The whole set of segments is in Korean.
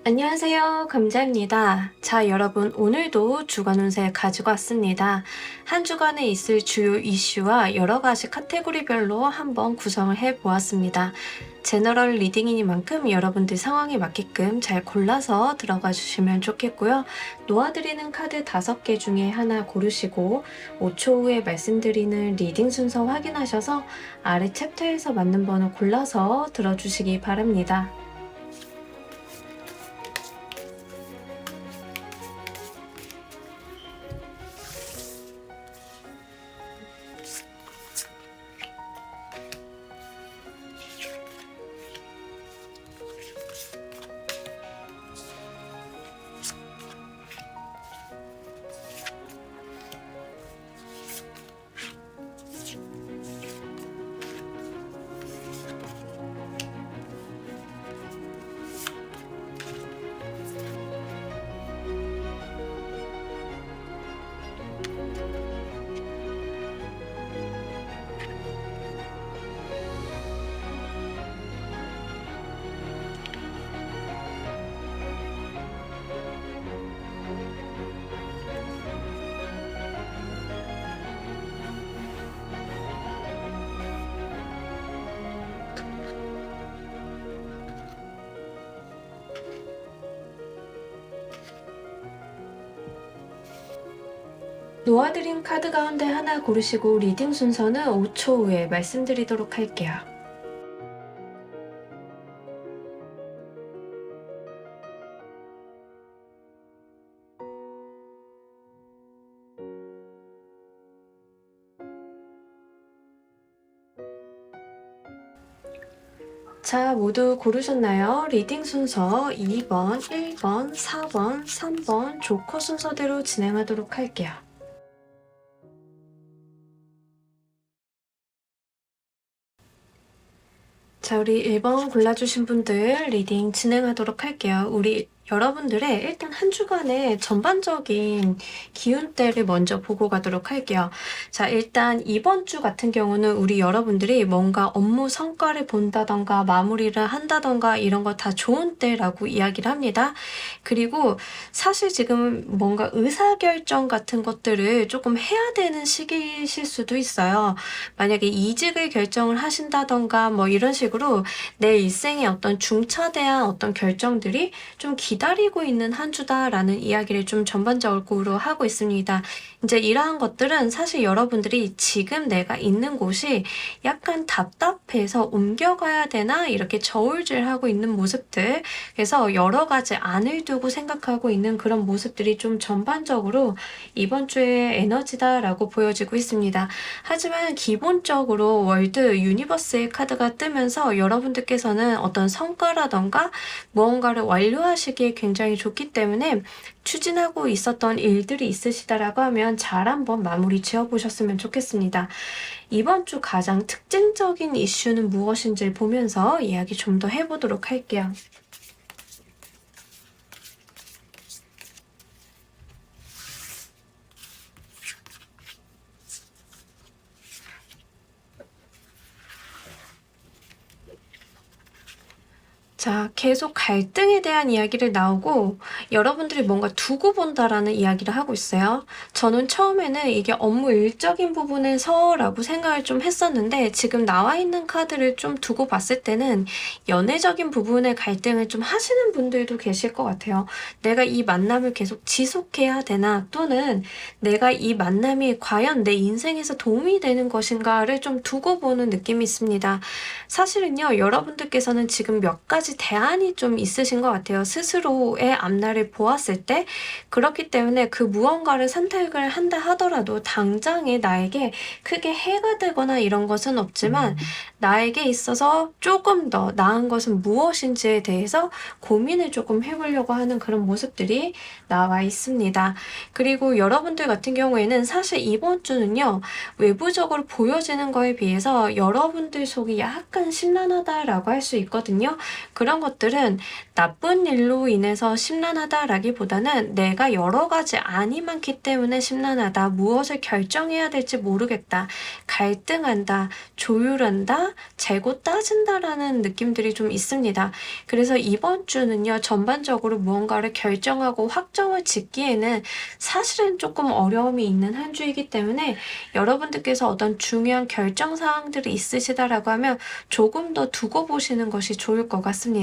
안녕하세요. 감자입니다. 자, 여러분, 오늘도 주간 운세 가지고 왔습니다. 한 주간에 있을 주요 이슈와 여러 가지 카테고리별로 한번 구성을 해 보았습니다. 제너럴 리딩이니만큼 여러분들 상황에 맞게끔 잘 골라서 들어가 주시면 좋겠고요. 놓아드리는 카드 5개 중에 하나 고르시고 5초 후에 말씀드리는 리딩 순서 확인하셔서 아래 챕터에서 맞는 번호 골라서 들어주시기 바랍니다. 놓아드린 카드 가운데 하나 고르시고 리딩 순서는 5초 후에 말씀드리도록 할게요. 자, 모두 고르셨나요? 리딩 순서 2번, 1번, 4번, 3번 조커 순서대로 진행하도록 할게요. 자, 우리 1번 골라주신 분들 리딩 진행하도록 할게요. 우리 여러분들의 일단 한 주간의 전반적인 기운대를 먼저 보고 가도록 할게요. 자, 일단 이번 주 같은 경우는 우리 여러분들이 뭔가 업무 성과를 본다던가 마무리를 한다던가 이런 거 다 좋은 때라고 이야기를 합니다. 그리고 사실 지금 뭔가 의사결정 같은 것들을 조금 해야 되는 시기이실 수도 있어요. 만약에 이직을 결정을 하신다던가 뭐 이런 식으로 내 일생의 어떤 중차대한 어떤 결정들이 좀 기다리고 있는 한 주다라는 이야기를 좀 전반적으로 하고 있습니다. 이제 이러한 것들은 사실 여러분들이 지금 내가 있는 곳이 약간 답답해서 옮겨가야 되나 이렇게 저울질하고 있는 모습들, 그래서 여러 가지 안을 두고 생각하고 있는 그런 모습들이 좀 전반적으로 이번 주의 에너지다라고 보여지고 있습니다. 하지만 기본적으로 월드 유니버스의 카드가 뜨면서 여러분들께서는 어떤 성과라던가 무언가를 완료하시기에 굉장히 좋기 때문에 추진하고 있었던 일들이 있으시다라고 하면 잘 한번 마무리 지어보셨으면 좋겠습니다. 이번 주 가장 특징적인 이슈는 무엇인지 보면서 이야기 좀 더 해보도록 할게요. 자, 계속 갈등에 대한 이야기를 나오고 여러분들이 뭔가 두고 본다라는 이야기를 하고 있어요. 저는 처음에는 이게 업무 일적인 부분에서라고 생각을 좀 했었는데 지금 나와 있는 카드를 좀 두고 봤을 때는 연애적인 부분의 갈등을 좀 하시는 분들도 계실 것 같아요. 내가 이 만남을 계속 지속해야 되나 또는 내가 이 만남이 과연 내 인생에서 도움이 되는 것인가를 좀 두고 보는 느낌이 있습니다. 사실은요, 여러분들께서는 지금 몇 가지 대안이 좀 있으신 것 같아요. 스스로의 앞날을 보았을 때. 그렇기 때문에 그 무언가를 선택을 한다 하더라도 당장에 나에게 크게 해가 되거나 이런 것은 없지만 나에게 있어서 조금 더 나은 것은 무엇인지에 대해서 고민을 조금 해보려고 하는 그런 모습들이 나와 있습니다. 그리고 여러분들 같은 경우에는 사실 이번 주는요, 외부적으로 보여지는 거에 비해서 여러분들 속이 약간 심란하다라고 할 수 있거든요. 그런 것들은 나쁜 일로 인해서 심란하다라기보다는 내가 여러 가지 안이 많기 때문에 심란하다. 무엇을 결정해야 될지 모르겠다. 갈등한다. 조율한다. 재고 따진다라는 느낌들이 좀 있습니다. 그래서 이번 주는요. 전반적으로 무언가를 결정하고 확정을 짓기에는 사실은 조금 어려움이 있는 한 주이기 때문에 여러분들께서 어떤 중요한 결정 사항들이 있으시다라고 하면 조금 더 두고 보시는 것이 좋을 것 같습니다.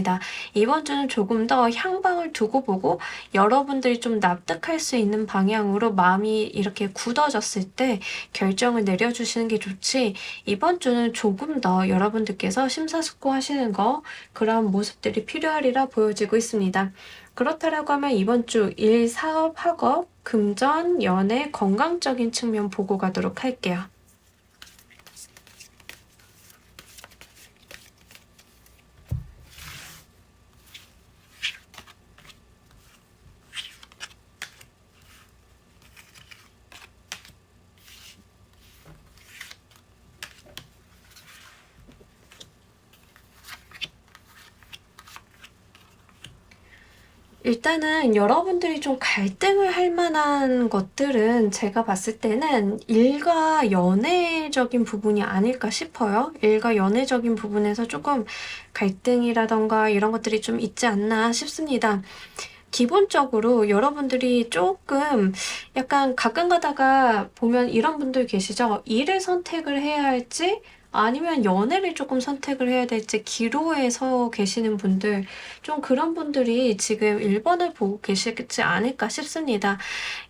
이번 주는 조금 더 향방을 두고 보고 여러분들이 좀 납득할 수 있는 방향으로 마음이 이렇게 굳어졌을 때 결정을 내려주시는 게 좋지, 이번 주는 조금 더 여러분들께서 심사숙고하시는 거, 그런 모습들이 필요하리라 보여지고 있습니다. 그렇다라고 하면 이번 주 일, 사업, 학업, 금전, 연애, 건강적인 측면 보고 가도록 할게요. 일단은 여러분들이 좀 갈등을 할 만한 것들은 제가 봤을 때는 일과 연애적인 부분이 아닐까 싶어요. 일과 연애적인 부분에서 조금 갈등이라던가 이런 것들이 좀 있지 않나 싶습니다. 기본적으로 여러분들이 조금 약간 가끔 가다가 보면 이런 분들 계시죠? 일을 선택을 해야 할지 아니면 연애를 조금 선택을 해야 될지 기로에 서 계시는 분들, 좀 그런 분들이 지금 1번을 보고 계시지 않을까 싶습니다.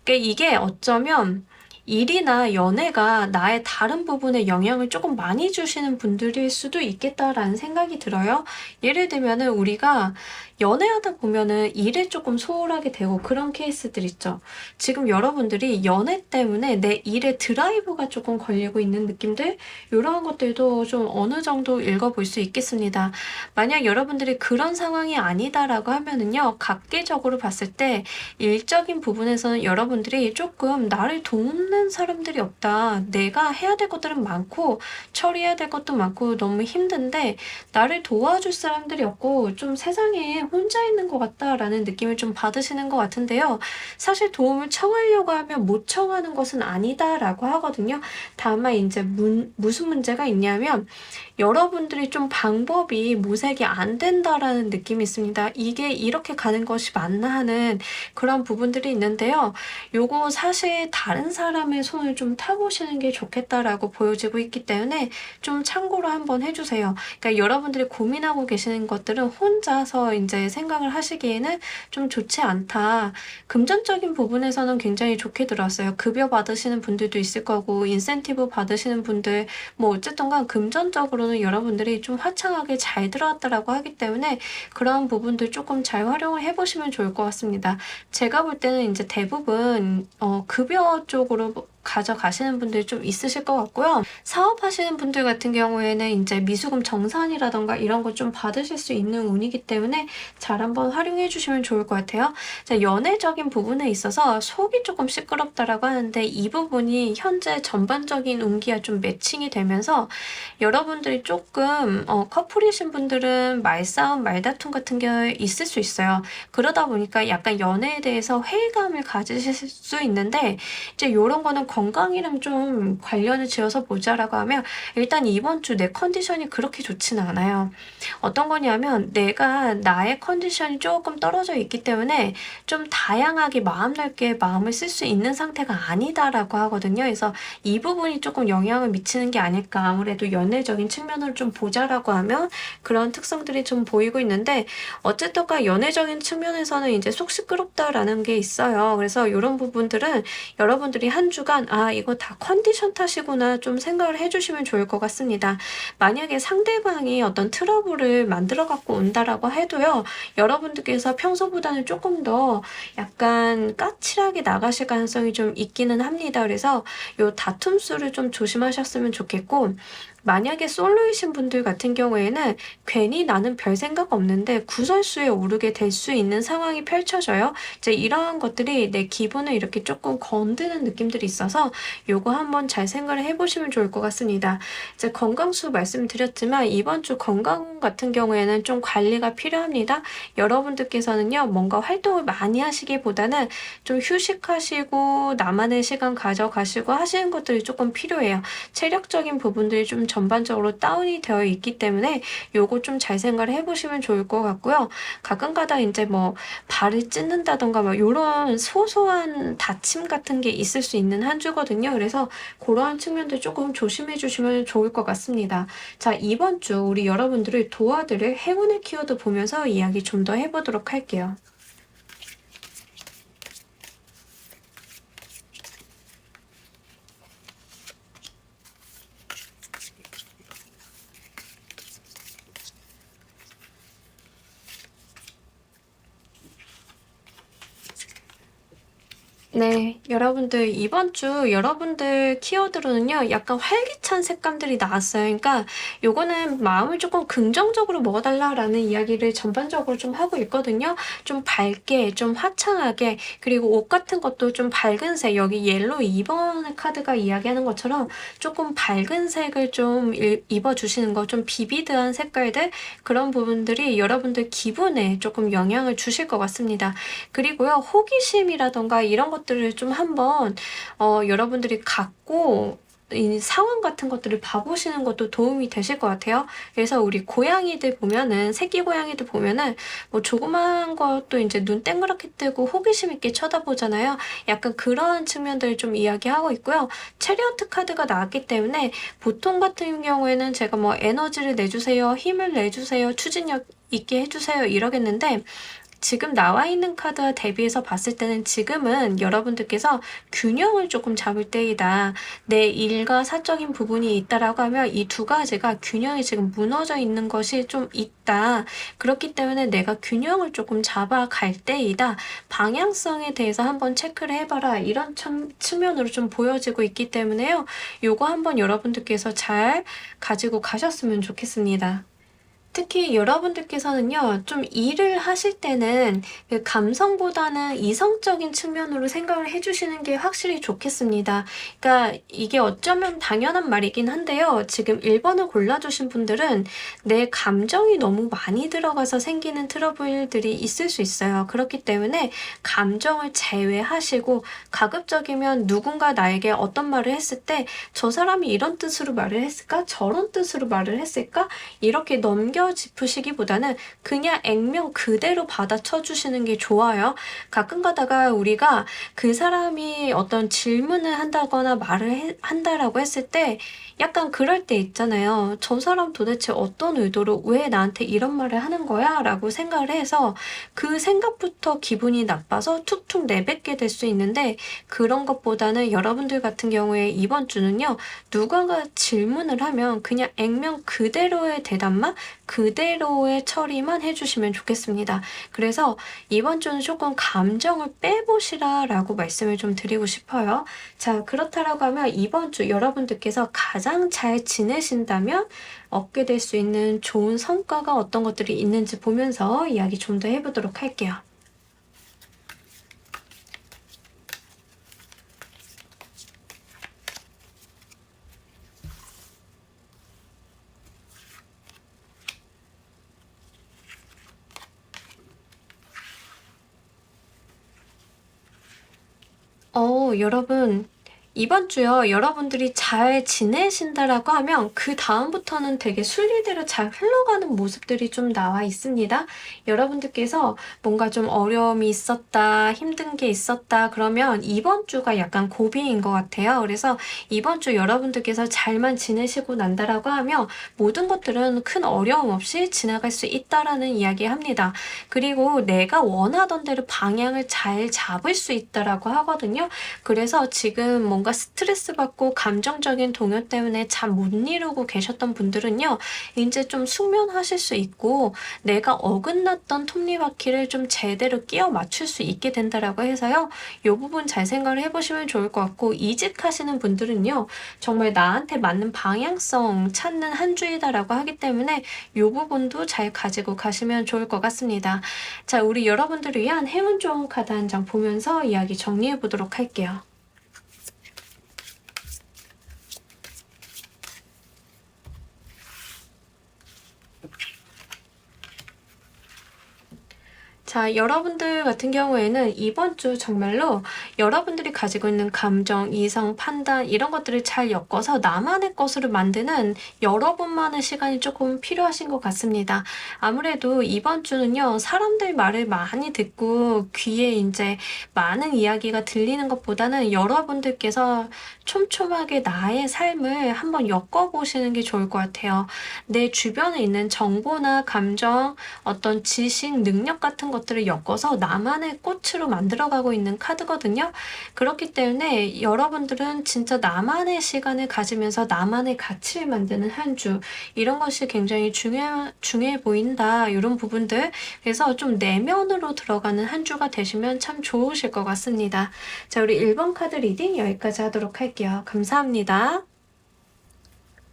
그러니까 이게 어쩌면 일이나 연애가 나의 다른 부분에 영향을 조금 많이 주시는 분들일 수도 있겠다라는 생각이 들어요. 예를 들면은 우리가 연애하다 보면은 일에 조금 소홀하게 되고 그런 케이스들 있죠. 지금 여러분들이 연애 때문에 내 일에 드라이브가 조금 걸리고 있는 느낌들, 이러한 것들도 좀 어느 정도 읽어볼 수 있겠습니다. 만약 여러분들이 그런 상황이 아니다라고 하면은요, 각계적으로 봤을 때 일적인 부분에서는 여러분들이 조금 나를 돕는 사람들이 없다. 내가 해야 될 것들은 많고 처리해야 될 것도 많고 너무 힘든데 나를 도와줄 사람들이 없고 좀 세상에 혼자 있는 것 같다라는 느낌을 좀 받으시는 것 같은데요. 사실 도움을 청하려고 하면 못 청하는 것은 아니다라고 하거든요. 다만 이제 무슨 문제가 있냐면 여러분들이 좀 방법이 모색이 안 된다라는 느낌이 있습니다. 이게 이렇게 가는 것이 맞나 하는 그런 부분들이 있는데요. 요거 사실 다른 사람의 손을 좀 타보시는 게 좋겠다라고 보여지고 있기 때문에 좀 참고로 한번 해주세요. 그러니까 여러분들이 고민하고 계시는 것들은 혼자서 이제 생각을 하시기에는 좀 좋지 않다. 금전적인 부분에서는 굉장히 좋게 들어왔어요. 급여 받으시는 분들도 있을 거고 인센티브 받으시는 분들, 뭐 어쨌든 간 금전적으로는 여러분들이 좀 화창하게 잘 들어왔다라고 하기 때문에 그런 부분들 조금 잘 활용을 해보시면 좋을 것 같습니다. 제가 볼 때는 이제 대부분 급여 쪽으로 가져가시는 분들이 좀 있으실 것 같고요. 사업하시는 분들 같은 경우에는 이제 미수금 정산이라던가 이런 거 좀 받으실 수 있는 운이기 때문에 잘 한번 활용해 주시면 좋을 것 같아요. 자, 연애적인 부분에 있어서 속이 조금 시끄럽다라고 하는데 이 부분이 현재 전반적인 운기와 좀 매칭이 되면서 여러분들이 조금 커플이신 분들은 말싸움, 말다툼 같은 게 있을 수 있어요. 그러다 보니까 약간 연애에 대해서 회의감을 가지실 수 있는데 이제 이런 거는 건강이랑 좀 관련을 지어서 보자라고 하면 일단 이번 주 내 컨디션이 그렇게 좋지는 않아요. 어떤 거냐면 내가 나의 컨디션이 조금 떨어져 있기 때문에 좀 다양하게 마음 넓게 마음을 쓸 수 있는 상태가 아니다라고 하거든요. 그래서 이 부분이 조금 영향을 미치는 게 아닐까. 아무래도 연애적인 측면을 좀 보자라고 하면 그런 특성들이 좀 보이고 있는데 어쨌든가 연애적인 측면에서는 이제 속 시끄럽다라는 게 있어요. 그래서 이런 부분들은 여러분들이 한 주간 이거 다 컨디션 탓이구나 좀 생각을 해주시면 좋을 것 같습니다. 만약에 상대방이 어떤 트러블을 만들어 갖고 온다라고 해도요. 여러분들께서 평소보다는 조금 더 약간 까칠하게 나가실 가능성이 좀 있기는 합니다. 그래서 요 다툼 수를 좀 조심하셨으면 좋겠고 만약에 솔로이신 분들 같은 경우에는 괜히 나는 별 생각 없는데 구설수에 오르게 될 수 있는 상황이 펼쳐져요. 이제 이러한 것들이 내 기분을 이렇게 조금 건드는 느낌들이 있어서 요거 한번 잘 생각을 해보시면 좋을 것 같습니다. 이제 건강수 말씀드렸지만 이번 주 건강 같은 경우에는 좀 관리가 필요합니다. 여러분들께서는요, 뭔가 활동을 많이 하시기보다는 좀 휴식하시고 나만의 시간 가져가시고 하시는 것들이 조금 필요해요. 체력적인 부분들이 좀 전반적으로 다운이 되어 있기 때문에 요거 좀 잘 생각을 해보시면 좋을 것 같고요. 가끔가다 이제 뭐 발을 찢는다던가 막 요런 소소한 다침 같은 게 있을 수 있는 한 주거든요. 그래서 그러한 측면들 조금 조심해 주시면 좋을 것 같습니다. 자, 이번 주 우리 여러분들을 도와드릴 행운의 키워드 보면서 이야기 좀 더 해보도록 할게요. 네, 여러분들 이번 주 여러분들 키워드로는요, 약간 활기찬 색감들이 나왔어요. 그러니까 요거는 마음을 조금 긍정적으로 먹어달라라는 이야기를 전반적으로 좀 하고 있거든요. 좀 밝게, 좀 화창하게, 그리고 옷 같은 것도 좀 밝은 색, 여기 옐로우 2번 카드가 이야기하는 것처럼 조금 밝은 색을 좀 입어주시는 거, 좀 비비드한 색깔들, 그런 부분들이 여러분들 기분에 조금 영향을 주실 것 같습니다. 그리고요, 호기심이라던가 이런 것들을 좀 한번 여러분들이 갖고 이 상황 같은 것들을 봐보시는 것도 도움이 되실 것 같아요. 그래서 우리 고양이들 보면은, 새끼 고양이들 보면은 뭐 조그마한 것도 이제 눈 땡그랗게 뜨고 호기심 있게 쳐다보잖아요. 약간 그런 측면들을 좀 이야기하고 있고요. 체리어트 카드가 나왔기 때문에 보통 같은 경우에는 제가 뭐 에너지를 내주세요, 힘을 내주세요, 추진력 있게 해주세요 이러겠는데, 지금 나와 있는 카드와 대비해서 봤을 때는 지금은 여러분들께서 균형을 조금 잡을 때이다. 내 일과 사적인 부분이 있다라고 하면 이 두 가지가 균형이 지금 무너져 있는 것이 좀 있다. 그렇기 때문에 내가 균형을 조금 잡아갈 때이다. 방향성에 대해서 한번 체크를 해봐라. 이런 측면으로 좀 보여지고 있기 때문에요. 요거 한번 여러분들께서 잘 가지고 가셨으면 좋겠습니다. 특히 여러분들께서는요, 좀 일을 하실 때는 그 감성보다는 이성적인 측면으로 생각을 해주시는 게 확실히 좋겠습니다. 그러니까 이게 어쩌면 당연한 말이긴 한데요. 지금 1번을 골라주신 분들은 내 감정이 너무 많이 들어가서 생기는 트러블들이 있을 수 있어요. 그렇기 때문에 감정을 제외하시고 가급적이면 누군가 나에게 어떤 말을 했을 때 저 사람이 이런 뜻으로 말을 했을까? 저런 뜻으로 말을 했을까? 이렇게 짚으시기보다는 그냥 액면 그대로 받아쳐 주시는 게 좋아요. 가끔 가다가 우리가 그 사람이 어떤 질문을 한다거나 말을 한다라고 했을 때 약간 그럴 때 있잖아요. 저 사람 도대체 어떤 의도로 왜 나한테 이런 말을 하는 거야? 라고 생각을 해서 그 생각부터 기분이 나빠서 툭툭 내뱉게 될 수 있는데, 그런 것보다는 여러분들 같은 경우에 이번 주는요, 누군가 질문을 하면 그냥 액면 그대로의 대답만, 그대로의 처리만 해주시면 좋겠습니다. 그래서 이번 주는 조금 감정을 빼보시라 라고 말씀을 좀 드리고 싶어요. 자, 그렇다라고 하면 이번 주 여러분들께서 가장 잘 지내신다면 얻게 될 수 있는 좋은 성과가 어떤 것들이 있는지 보면서 이야기 좀 더 해보도록 할게요. 여러분, 이번 주요, 여러분들이 잘 지내신다라고 하면 그 다음부터는 되게 순리대로 잘 흘러가는 모습들이 좀 나와 있습니다. 여러분들께서 뭔가 좀 어려움이 있었다, 힘든 게 있었다, 그러면 이번 주가 약간 고비인 것 같아요. 그래서 이번 주 여러분들께서 잘만 지내시고 난다라고 하면 모든 것들은 큰 어려움 없이 지나갈 수 있다라는 이야기 합니다. 그리고 내가 원하던 대로 방향을 잘 잡을 수 있다라고 하거든요. 그래서 지금 뭔가 스트레스 받고 감정적인 동요 때문에 잠 못 이루고 계셨던 분들은요. 이제 좀 숙면하실 수 있고 내가 어긋났던 톱니바퀴를 좀 제대로 끼워 맞출 수 있게 된다라고 해서요. 이 부분 잘 생각을 해보시면 좋을 것 같고 이직하시는 분들은요. 정말 나한테 맞는 방향성 찾는 한 주이다라고 하기 때문에 이 부분도 잘 가지고 가시면 좋을 것 같습니다. 자, 우리 여러분들을 위한 행운 좋은 카드 한 장 보면서 이야기 정리해 보도록 할게요. 자, 여러분들 같은 경우에는 이번 주 정말로 여러분들이 가지고 있는 감정, 이성, 판단 이런 것들을 잘 엮어서 나만의 것으로 만드는 여러분만의 시간이 조금 필요하신 것 같습니다. 아무래도 이번 주는요, 사람들 말을 많이 듣고 귀에 이제 많은 이야기가 들리는 것보다는 여러분들께서 촘촘하게 나의 삶을 한번 엮어보시는 게 좋을 것 같아요. 내 주변에 있는 정보나 감정, 어떤 지식, 능력 같은 것들을 엮어서 나만의 꽃으로 만들어가고 있는 카드거든요. 그렇기 때문에 여러분들은 진짜 나만의 시간을 가지면서 나만의 가치를 만드는 한 주, 이런 것이 굉장히 중요해 보인다. 이런 부분들. 그래서 좀 내면으로 들어가는 한 주가 되시면 참 좋으실 것 같습니다. 자, 우리 1번 카드 리딩 여기까지 하도록 할게요. 감사합니다.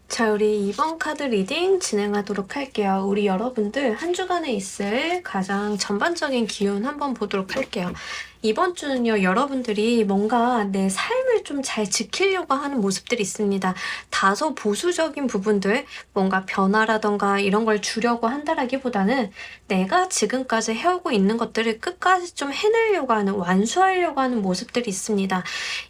자, 우리 2번 카드 리딩 진행하도록 할게요. 우리 여러분들 한 주간에 있을 가장 전반적인 기운 한번 보도록 할게요. 이번 주는요, 여러분들이 뭔가 내 삶을 좀 잘 지키려고 하는 모습들이 있습니다. 다소 보수적인 부분들, 뭔가 변화라던가 이런 걸 주려고 한다라기보다는 내가 지금까지 해오고 있는 것들을 끝까지 좀 해내려고 하는, 완수하려고 하는 모습들이 있습니다.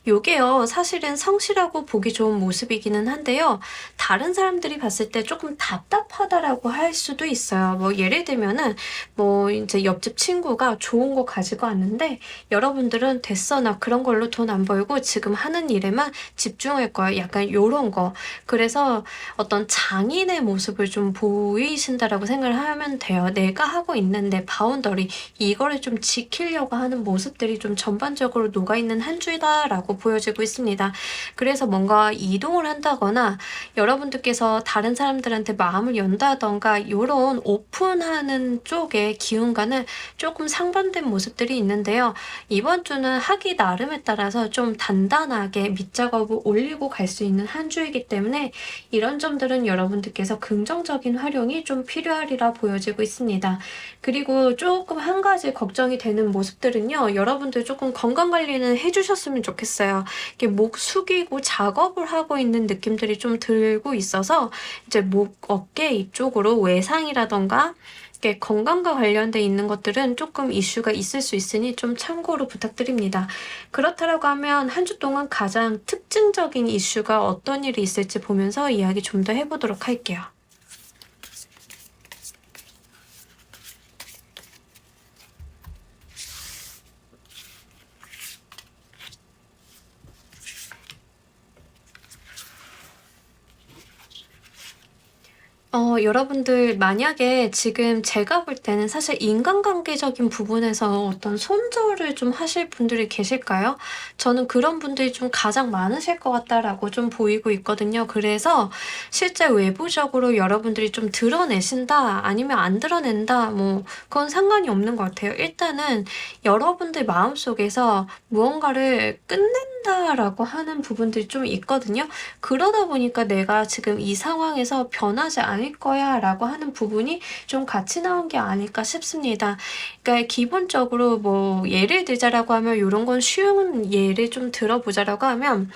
요게요, 사실은 성실하고 보기 좋은 모습이기는 한데요. 다른 사람들이 봤을 때 조금 답답하다라고 할 수도 있어요. 뭐 예를 들면은 뭐 이제 옆집 친구가 좋은 거 가지고 왔는데 여러분들은 됐어, 나 그런 걸로 돈 안 벌고 지금 하는 일에만 집중할 거야. 약간 요런 거. 그래서 어떤 장인의 모습을 좀 보이신다라고 생각을 하면 돼요. 내가 하고 있는 내 바운더리, 이거를 좀 지키려고 하는 모습들이 좀 전반적으로 녹아있는 한 주이다라고 보여지고 있습니다. 그래서 뭔가 이동을 한다거나 여러분들께서 다른 사람들한테 마음을 연다던가 이런 오픈하는 쪽의 기운과는 조금 상반된 모습들이 있는데요. 이번 주는 하기 나름에 따라서 좀 단단하게 밑작업을 올리고 갈 수 있는 한 주이기 때문에 이런 점들은 여러분들께서 긍정적인 활용이 좀 필요하리라 보여지고 있습니다. 그리고 조금 한 가지 걱정이 되는 모습들은요. 여러분들 조금 건강관리는 해주셨으면 좋겠어요. 이렇게 목 숙이고 작업을 하고 있는 느낌들이 좀 들고 있어서 이제 목, 어깨 이쪽으로 외상이라던가 건강과 관련돼 있는 것들은 조금 이슈가 있을 수 있으니 좀 참고로 부탁드립니다. 그렇다고 하면 한 주 동안 가장 특징적인 이슈가 어떤 일이 있을지 보면서 이야기 좀 더 해보도록 할게요. 여러분들 만약에 지금 제가 볼 때는 사실 인간관계적인 부분에서 어떤 손절을 좀 하실 분들이 계실까요? 저는 그런 분들이 좀 가장 많으실 것 같다라고 좀 보이고 있거든요. 그래서 실제 외부적으로 여러분들이 좀 드러내신다 아니면 안 드러낸다 뭐 그건 상관이 없는 것 같아요. 일단은 여러분들 마음속에서 무언가를 끝낸다라고 하는 부분들이 좀 있거든요. 그러다 보니까 내가 지금 이 상황에서 변하지 않을 거야 라고 하는 부분이 좀 같이 나온 게 아닐까 싶습니다. 그러니까 기본적으로 뭐 예를 들자라고 하면 이런 건 쉬운 예를 좀 들어보자라고 하면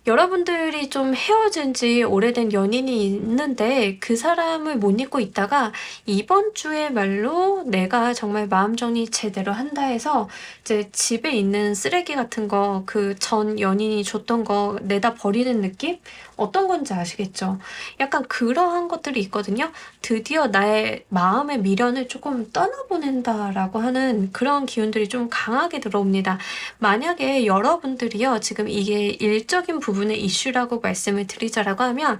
여러분들이 좀 헤어진 지 오래된 연인이 있는데 그 사람을 못 잊고 있다가 이번 주에 말로 내가 정말 마음 정리 제대로 한다 해서 이제 집에 있는 쓰레기 같은 거 그 전 연인이 줬던 거 내다 버리는 느낌? 어떤 건지 아시겠죠? 약간 그러한 것들이 있거든요. 드디어 나의 마음의 미련을 조금 떠나보낸다라고 하는 그런 기운들이 좀 강하게 들어옵니다. 만약에 여러분들이요, 지금 이게 일적인 부분의 이슈라고 말씀을 드리자라고 하면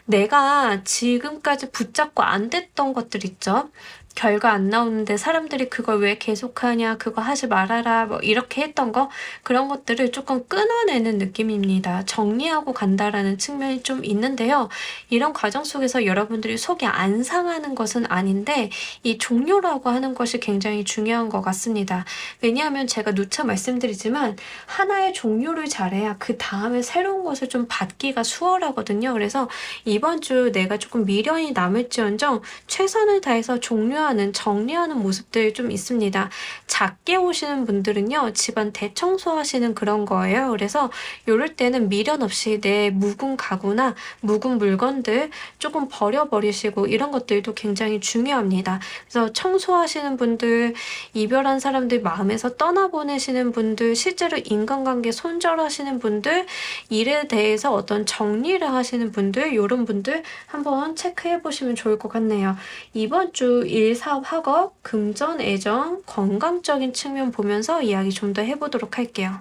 내가 지금까지 붙잡고 안 됐던 것들 있죠. 결과 안 나오는데 사람들이 "그걸 왜 계속하냐. 그거 하지 말아라." 뭐 이렇게 했던 거, 그런 것들을 조금 끊어내는 느낌입니다. 정리하고 간다라는 측면이 좀 있는데요. 이런 과정 속에서 여러분들이 속이 안 상하는 것은 아닌데 이 종료라고 하는 것이 굉장히 중요한 것 같습니다. 왜냐하면 제가 누차 말씀드리지만 하나의 종료를 잘해야 그다음에 새로운 것을 좀 받기가 수월하거든요. 그래서 이번 주 내가 조금 미련이 남을지언정 최선을 다해서 정리하는 모습들이 좀 있습니다. 작게 오시는 분들은요, 집안 대청소하시는 그런 거예요. 그래서 요럴 때는 미련 없이 내 묵은 가구나 묵은 물건들 조금 버려버리시고 이런 것들도 굉장히 중요합니다. 그래서 청소하시는 분들, 이별한 사람들 마음에서 떠나보내시는 분들, 실제로 인간관계 손절하시는 분들, 일에 대해서 어떤 정리를 하시는 분들, 요런 분들 한번 체크해 보시면 좋을 것 같네요. 이번 주 일, 사업, 학업, 금전, 애정, 건강적인 측면 보면서 이야기 좀 더 해보도록 할게요.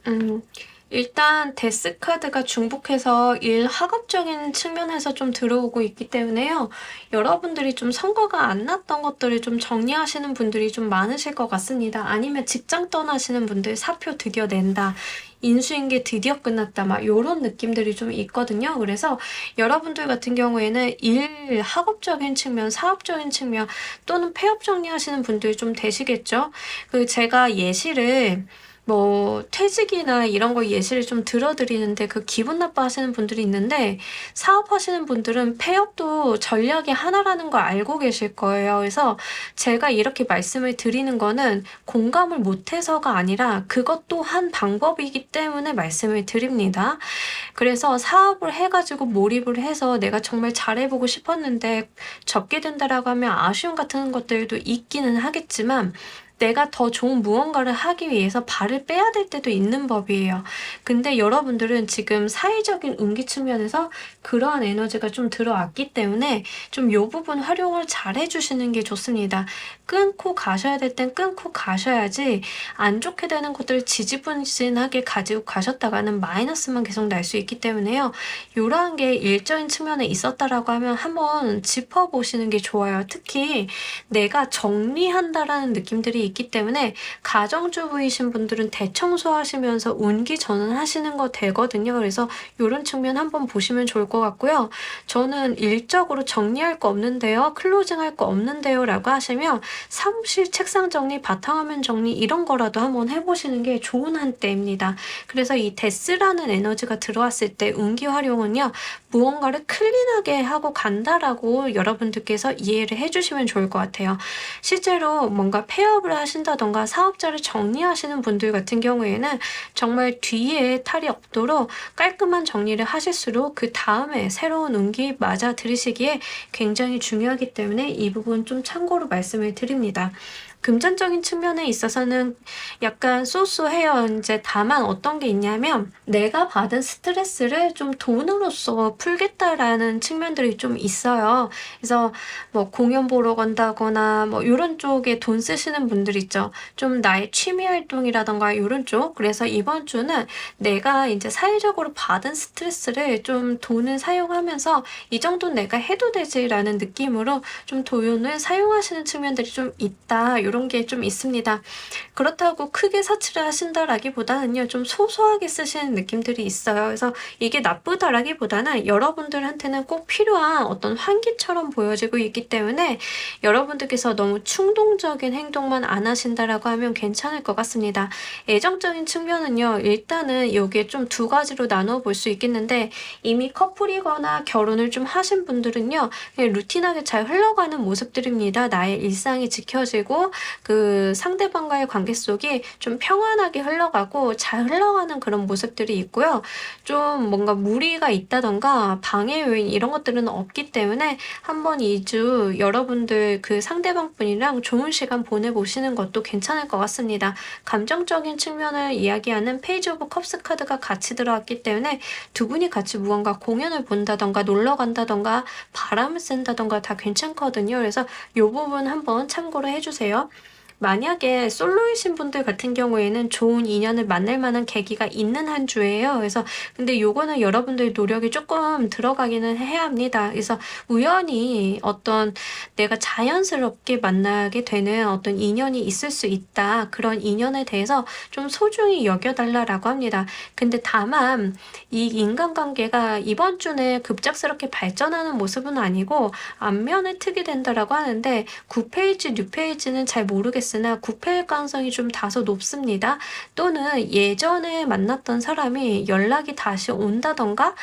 음, 일단 데스카드가 중복해서 일 학업적인 측면에서 좀 들어오고 있기 때문에요. 여러분들이 좀 성과가 안 났던 것들을 좀 정리하시는 분들이 좀 많으실 것 같습니다. 아니면 직장 떠나시는 분들 사표 드디어 낸다. 인수인계 드디어 끝났다. 막 요런 느낌들이 좀 있거든요. 그래서 여러분들 같은 경우에는 일, 학업적인 측면, 사업적인 측면 또는 폐업 정리하시는 분들이 좀 되시겠죠. 제가 예시를 퇴직이나 이런 거 예시를 좀 들어드리는데 그 기분 나빠하시는 분들이 있는데, 사업하시는 분들은 폐업도 전략의 하나라는 걸 알고 계실 거예요. 그래서 제가 이렇게 말씀을 드리는 거는 공감을 못해서가 아니라 그것도 한 방법이기 때문에 말씀을 드립니다. 그래서 사업을 해가지고 몰입을 해서 내가 정말 잘해보고 싶었는데 접게 된다라고 하면 아쉬움 같은 것들도 있기는 하겠지만, 내가 더 좋은 무언가를 하기 위해서 발을 빼야 될 때도 있는 법이에요. 근데 여러분들은 지금 사회적인 운기 측면에서 그러한 에너지가 좀 들어왔기 때문에 좀 요 부분 활용을 잘 해주시는 게 좋습니다. 끊고 가셔야 될 땐 끊고 가셔야지 안 좋게 되는 것들을 지지분진하게 가지고 가셨다가는 마이너스만 계속 날 수 있기 때문에요. 요러한 게 일적인 측면에 있었다라고 하면 한번 짚어보시는 게 좋아요. 특히 내가 정리한다라는 느낌들이 있기 때문에 가정주부이신 분들은 대청소하시면서 운기 전환하시는 거 되거든요. 그래서 이런 측면 한번 보시면 좋을 것 같고요. 저는 일적으로 정리할 거 없는데요, 클로징할 거 없는데요 라고 하시면 사무실 책상 정리, 바탕화면 정리 이런 거라도 한번 해보시는 게 좋은 한때입니다. 그래서 이 데스라는 에너지가 들어왔을 때 운기 활용은요, 무언가를 클린하게 하고 간다라고 여러분들께서 이해를 해주시면 좋을 것 같아요. 실제로 뭔가 폐업을 하신다던가 사업자를 정리하시는 분들 같은 경우에는 정말 뒤에 탈이 없도록 깔끔한 정리를 하실수록 그 다음에 새로운 운기 맞아 들이시기에 굉장히 중요하기 때문에 이 부분 좀 참고로 말씀을 드립니다. 금전적인 측면에 있어서는 약간 쏘쏘해요. 이제 다만 어떤 게 있냐면 내가 받은 스트레스를 좀 돈으로써 풀겠다라는 측면들이 좀 있어요. 그래서 공연 보러 간다거나 요런 쪽에 돈 쓰시는 분들 있죠. 좀 나의 취미 활동이라던가 요런 쪽. 그래서 이번 주는 내가 이제 사회적으로 받은 스트레스를 좀 돈을 사용하면서 이 정도는 내가 해도 되지라는 느낌으로 좀 돈을 사용하시는 측면들이 좀 있다. 요런 게 좀 있습니다. 그렇다고 크게 사치를 하신다라기보다는요, 좀 소소하게 쓰시는 느낌들이 있어요. 그래서 이게 나쁘다라기보다는 여러분들한테는 꼭 필요한 어떤 환기처럼 보여지고 있기 때문에 여러분들께서 너무 충동적인 행동만 안 하신다라고 하면 괜찮을 것 같습니다. 애정적인 측면은요, 일단은 여기에 좀 두 가지로 나눠 볼 수 있겠는데, 이미 커플이거나 결혼을 좀 하신 분들은요, 그냥 루틴하게 잘 흘러가는 모습들입니다. 나의 일상이 지켜지고 그 상대방과의 관계 속이 좀 평안하게 흘러가고 잘 흘러가는 그런 모습들이 있고요. 좀 뭔가 무리가 있다던가 방해 요인 이런 것들은 없기 때문에 한번 2주 여러분들 그 상대방 분이랑 좋은 시간 보내보시는 것도 괜찮을 것 같습니다. 감정적인 측면을 이야기하는 페이지 오브 컵스 카드가 같이 들어왔기 때문에 두 분이 같이 무언가 공연을 본다던가 놀러 간다던가 바람을 쐰다던가 다 괜찮거든요. 그래서 이 부분 한번 참고를 해주세요. 만약에 솔로이신 분들 같은 경우에는 좋은 인연을 만날 만한 계기가 있는 한 주예요. 그래서 근데 요거는 여러분들 노력이 조금 들어가기는 해야 합니다. 그래서 우연히 어떤 내가 자연스럽게 만나게 되는 어떤 인연이 있을 수 있다. 그런 인연에 대해서 좀 소중히 여겨달라고 합니다. 근데 다만 이 인간관계가 이번 주는 급작스럽게 발전하는 모습은 아니고 안면에 트게 된다라고 하는데 9페이지, 6페이지는 잘 모르겠어요. 으나 9패일 가능성이 좀 다소 높습니다. 또는 예전에 만났던 사람이 연락이 다시 온다던가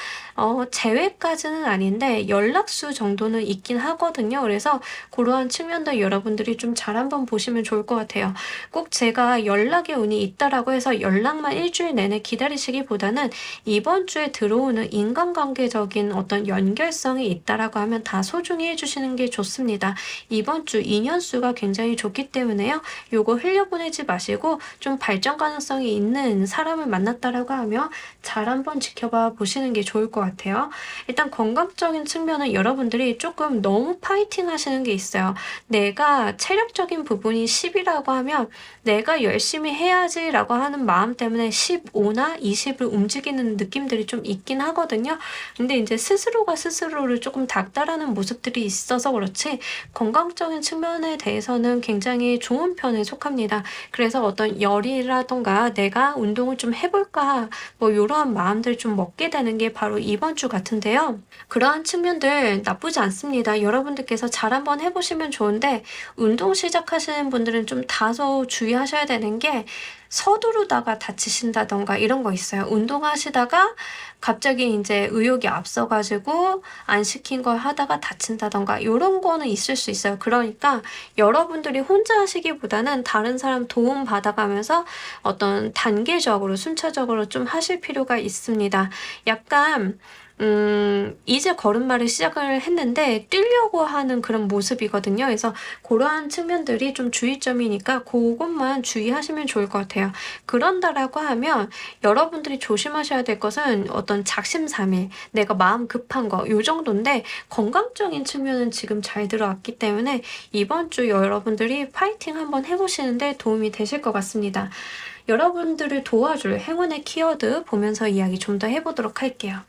제외까지는 아닌데 연락수 정도는 있긴 하거든요. 그래서 그러한 측면도 여러분들이 좀 잘 한번 보시면 좋을 것 같아요. 꼭 제가 연락의 운이 있다라고 해서 연락만 일주일 내내 기다리시기보다는 이번 주에 들어오는 인간관계적인 어떤 연결성이 있다라고 하면 다 소중히 해주시는 게 좋습니다. 이번 주 인연수가 굉장히 좋기 때문에요. 요거 흘려보내지 마시고 좀 발전 가능성이 있는 사람을 만났다라고 하면 잘 한번 지켜봐 보시는 게 좋을 것 같아요. 일단 건강적인 측면은 여러분들이 조금 너무 파이팅 하시는 게 있어요. 내가 체력적인 부분이 10이라고 하면 내가 열심히 해야지 라고 하는 마음 때문에 15나 20을 움직이는 느낌들이 좀 있긴 하거든요. 근데 이제 스스로가 스스로를 조금 닥달하는 모습들이 있어서 그렇지 건강적인 측면에 대해서는 굉장히 좋은 편에 속합니다. 그래서 어떤 열이라던가 내가 운동을 좀 해볼까 뭐 이러한 마음들 좀 먹게 되는 게 바로 이번 주 같은데요. 그러한 측면들 나쁘지 않습니다. 여러분들께서 잘 한번 해보시면 좋은데 운동 시작하시는 분들은 좀 다소 주의하셔야 되는 게 서두르다가 다치신다던가 이런 거 있어요. 운동하시다가 갑자기 이제 의욕이 앞서가지고 안 시킨 걸 하다가 다친다던가 이런 거는 있을 수 있어요. 그러니까 여러분들이 혼자 하시기보다는 다른 사람 도움 받아가면서 어떤 단계적으로 순차적으로 좀 하실 필요가 있습니다. 약간 이제 걸음마를 시작을 했는데 뛰려고 하는 그런 모습이거든요. 그래서 그러한 측면들이 좀 주의점이니까 그것만 주의하시면 좋을 것 같아요. 그런다라고 하면 여러분들이 조심하셔야 될 것은 어떤 작심삼일, 내가 마음 급한 거, 요 정도인데 건강적인 측면은 지금 잘 들어왔기 때문에 이번 주 여러분들이 파이팅 한번 해보시는데 도움이 되실 것 같습니다. 여러분들을 도와줄 행운의 키워드 보면서 이야기 좀 더 해보도록 할게요.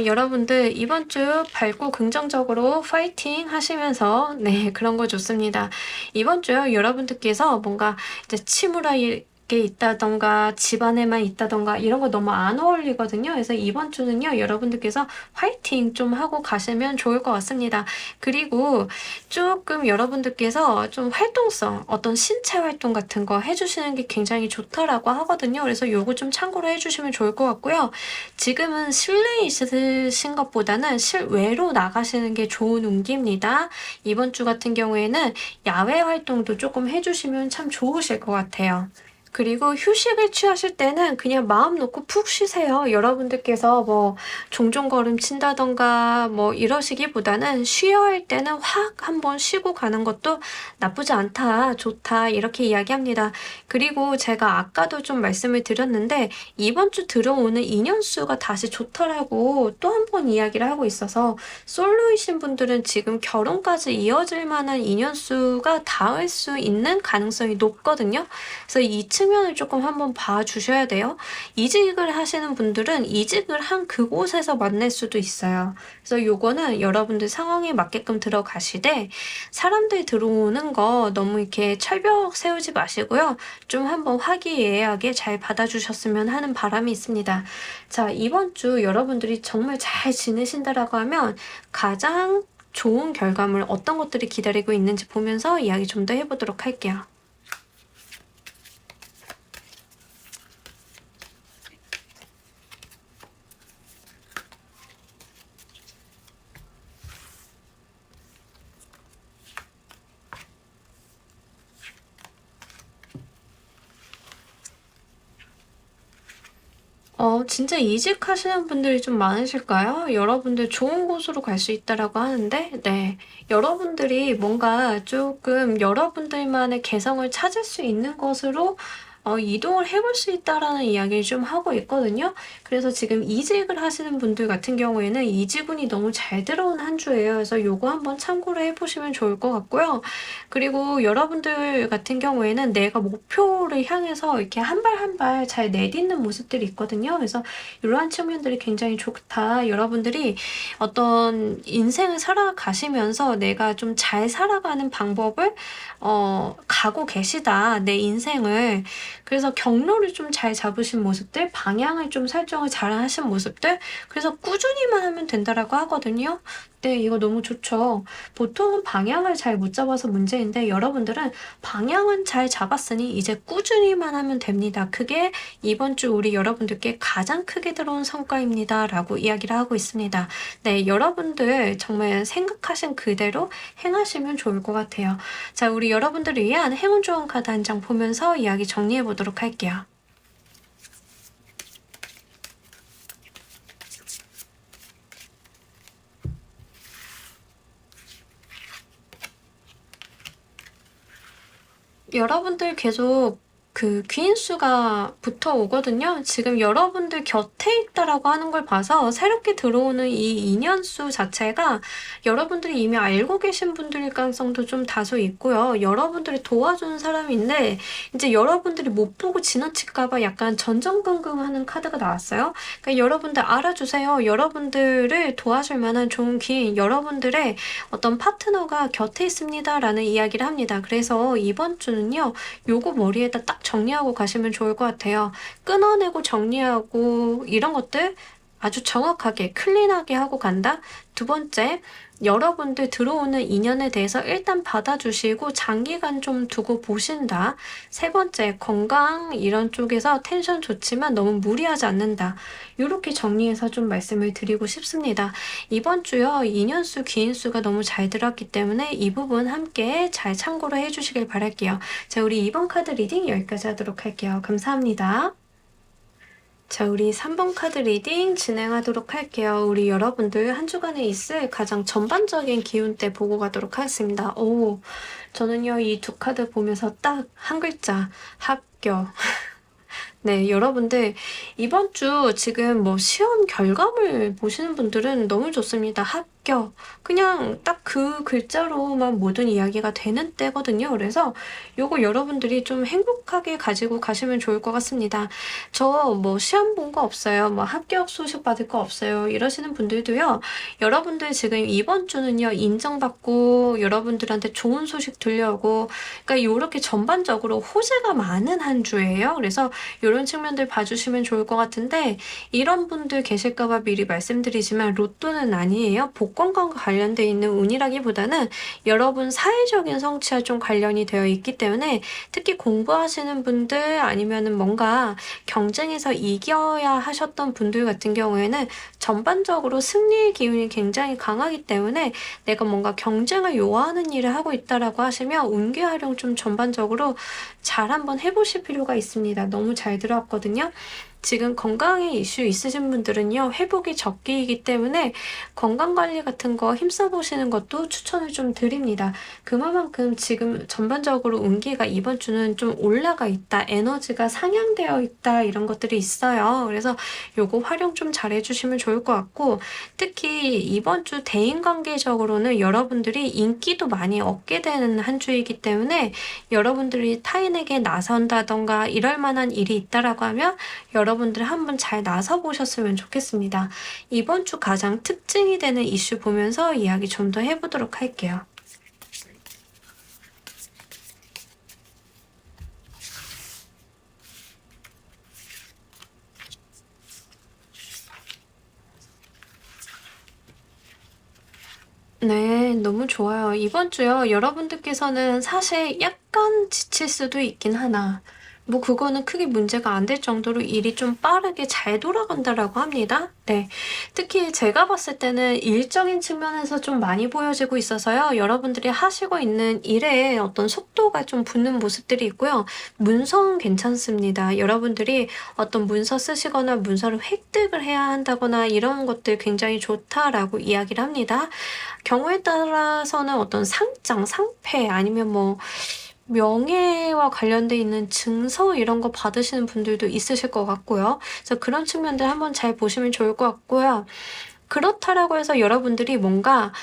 여러분들 이번 주 밝고 긍정적으로 파이팅 하시면서 네, 그런 거 좋습니다. 이번 주요 여러분들께서 뭔가 이제 침울하게 있다던가 집안에만 있다던가 이런 거 너무 안 어울리거든요. 그래서 이번 주는요 여러분들께서 화이팅 좀 하고 가시면 좋을 것 같습니다. 그리고 조금 여러분들께서 좀 활동성 어떤 신체 활동 같은 거 해주시는 게 굉장히 좋다라고 하거든요. 그래서 요거 좀 참고로 해주시면 좋을 것 같고요. 지금은 실내에 있으신 것보다는 실외로 나가시는 게 좋은 운기입니다. 이번 주 같은 경우에는 야외 활동도 조금 해주시면 참 좋으실 것 같아요. 그리고 휴식을 취하실 때는 그냥 마음 놓고 푹 쉬세요. 여러분들께서 뭐 종종 걸음 친다던가 뭐 이러시기보다는 쉬어야 할 때는 확 한번 쉬고 가는 것도 나쁘지 않다, 좋다 이렇게 이야기합니다. 그리고 제가 아까도 좀 말씀을 드렸는데 이번 주 들어오는 인연수가 다시 좋더라고 또 한 번 이야기를 하고 있어서 솔로이신 분들은 지금 결혼까지 이어질 만한 인연수가 닿을 수 있는 가능성이 높거든요. 그래서 이 측면을 조금 한번 봐주셔야 돼요. 이직을 하시는 분들은 이직을 한 그곳에서 만날 수도 있어요. 그래서 요거는 여러분들 상황에 맞게끔 들어가시되 사람들 들어오는 거 너무 이렇게 철벽 세우지 마시고요. 좀 한번 화기애애하게 잘 받아주셨으면 하는 바람이 있습니다. 자, 이번 주 여러분들이 정말 잘 지내신다라고 하면 가장 좋은 결과물 어떤 것들이 기다리고 있는지 보면서 이야기 좀 더 해보도록 할게요. 진짜 이직하시는 분들이 좀 많으실까요? 여러분들 좋은 곳으로 갈 수 있다라고 하는데, 네. 여러분들이 뭔가 조금 여러분들만의 개성을 찾을 수 있는 것으로 이동을 해볼 수 있다라는 이야기를 좀 하고 있거든요. 그래서 지금 이직을 하시는 분들 같은 경우에는 이직운이 너무 잘 들어온 한 주예요. 그래서 요거 한번 참고를 해보시면 좋을 것 같고요. 그리고 여러분들 같은 경우에는 내가 목표를 향해서 이렇게 한 발 한 발 잘 내딛는 모습들이 있거든요. 그래서 이러한 측면들이 굉장히 좋다. 여러분들이 어떤 인생을 살아가시면서 내가 좀 잘 살아가는 방법을 가고 계시다. 내 인생을. 그래서 경로를 좀 잘 잡으신 모습들, 방향을 좀 설정을 잘 하신 모습들, 그래서 꾸준히만 하면 된다라고 하거든요. 네, 이거 너무 좋죠. 보통은 방향을 잘 못 잡아서 문제인데 여러분들은 방향은 잘 잡았으니 이제 꾸준히만 하면 됩니다. 그게 이번 주 우리 여러분들께 가장 크게 들어온 성과입니다. 라고 이야기를 하고 있습니다. 네, 여러분들 정말 생각하신 그대로 행하시면 좋을 것 같아요. 자, 우리 여러분들을 위한 행운 좋은 카드 한 장 보면서 이야기 정리해 보도록 할게요. 여러분들 계속 그 귀인수가 붙어오거든요. 지금 여러분들 곁에 있다라고 하는 걸 봐서 새롭게 들어오는 이 인연수 자체가 여러분들이 이미 알고 계신 분들일 가능성도 좀 다소 있고요. 여러분들이 도와주는 사람인데 이제 여러분들이 못 보고 지나칠까봐 약간 전전긍긍하는 카드가 나왔어요. 그러니까 여러분들 알아주세요. 여러분들을 도와줄 만한 좋은 귀인, 여러분들의 어떤 파트너가 곁에 있습니다라는 이야기를 합니다. 그래서 이번 주는요. 요거 머리에다 딱 정리하고 가시면 좋을 것 같아요. 끊어내고 정리하고 이런 것들 아주 정확하게 클린하게 하고 간다. 두 번째, 여러분들 들어오는 인연에 대해서 일단 받아주시고 장기간 좀 두고 보신다. 세 번째, 건강 이런 쪽에서 텐션 좋지만 너무 무리하지 않는다. 이렇게 정리해서 좀 말씀을 드리고 싶습니다. 이번 주요, 인연수, 귀인수가 너무 잘 들었기 때문에 이 부분 함께 잘 참고를 해주시길 바랄게요. 자, 우리 이번 카드 리딩 여기까지 하도록 할게요. 감사합니다. 자, 우리 3번 카드 리딩 진행하도록 할게요. 우리 여러분들 한 주간에 있을 가장 전반적인 기운대 보고 가도록 하겠습니다. 오, 저는요, 이 두 카드 보면서 딱 한 글자, 합격. 네, 여러분들 이번 주 지금 뭐 시험 결과물 보시는 분들은 너무 좋습니다. 합격. 그냥 딱 그 글자로만 모든 이야기가 되는 때거든요. 그래서 요거 여러분들이 좀 행복하게 가지고 가시면 좋을 것 같습니다. 저 뭐 시험 본 거 없어요. 뭐 합격 소식 받을 거 없어요. 이러시는 분들도요. 여러분들 지금 이번 주는요. 인정받고 여러분들한테 좋은 소식 들려오고 그러니까 요렇게 전반적으로 호재가 많은 한 주예요. 그래서 이런 측면들 봐주시면 좋을 것 같은데 이런 분들 계실까봐 미리 말씀드리지만 로또는 아니에요. 복권과 관련돼 있는 운이라기보다는 여러분 사회적인 성취와 좀 관련이 되어 있기 때문에 특히 공부하시는 분들 아니면은 뭔가 경쟁에서 이겨야 하셨던 분들 같은 경우에는 전반적으로 승리의 기운이 굉장히 강하기 때문에 내가 뭔가 경쟁을 요하는 일을 하고 있다라고 하시면 운기 활용 좀 전반적으로 잘 한번 해보실 필요가 있습니다. 너무 잘 들어왔거든요. 지금 건강에 이슈 있으신 분들은요, 회복이 적기이기 때문에 건강관리 같은 거 힘써보시는 것도 추천을 좀 드립니다. 그만큼 지금 전반적으로 운기가 이번 주는 좀 올라가 있다, 에너지가 상향되어 있다, 이런 것들이 있어요. 그래서 요거 활용 좀 잘 해주시면 좋을 것 같고, 특히 이번 주 대인관계적으로는 여러분들이 인기도 많이 얻게 되는 한 주이기 때문에 여러분들이 타인에게 나선다던가 이럴 만한 일이 있다라고 하면 여러분들 한번 잘 나서 보셨으면 좋겠습니다. 이번 주 가장 특징이 되는 이슈 보면서 이야기 좀 더 해보도록 할게요. 네, 너무 좋아요. 이번 주요, 여러분들께서는 사실 약간 지칠 수도 있긴 하나, 뭐 그거는 크게 문제가 안 될 정도로 일이 좀 빠르게 잘 돌아간다라고 합니다. 네. 특히 제가 봤을 때는 일적인 측면에서 좀 많이 보여지고 있어서요. 여러분들이 하시고 있는 일에 어떤 속도가 좀 붙는 모습들이 있고요. 문서는 괜찮습니다. 여러분들이 어떤 문서 쓰시거나 문서를 획득을 해야 한다거나 이런 것들 굉장히 좋다라고 이야기를 합니다. 경우에 따라서는 어떤 상장, 상패 아니면 뭐 명예와 관련돼 있는 증서 이런 거 받으시는 분들도 있으실 것 같고요. 그래서 그런 측면들 한번 잘 보시면 좋을 것 같고요. 그렇다라고 해서 여러분들이 뭔가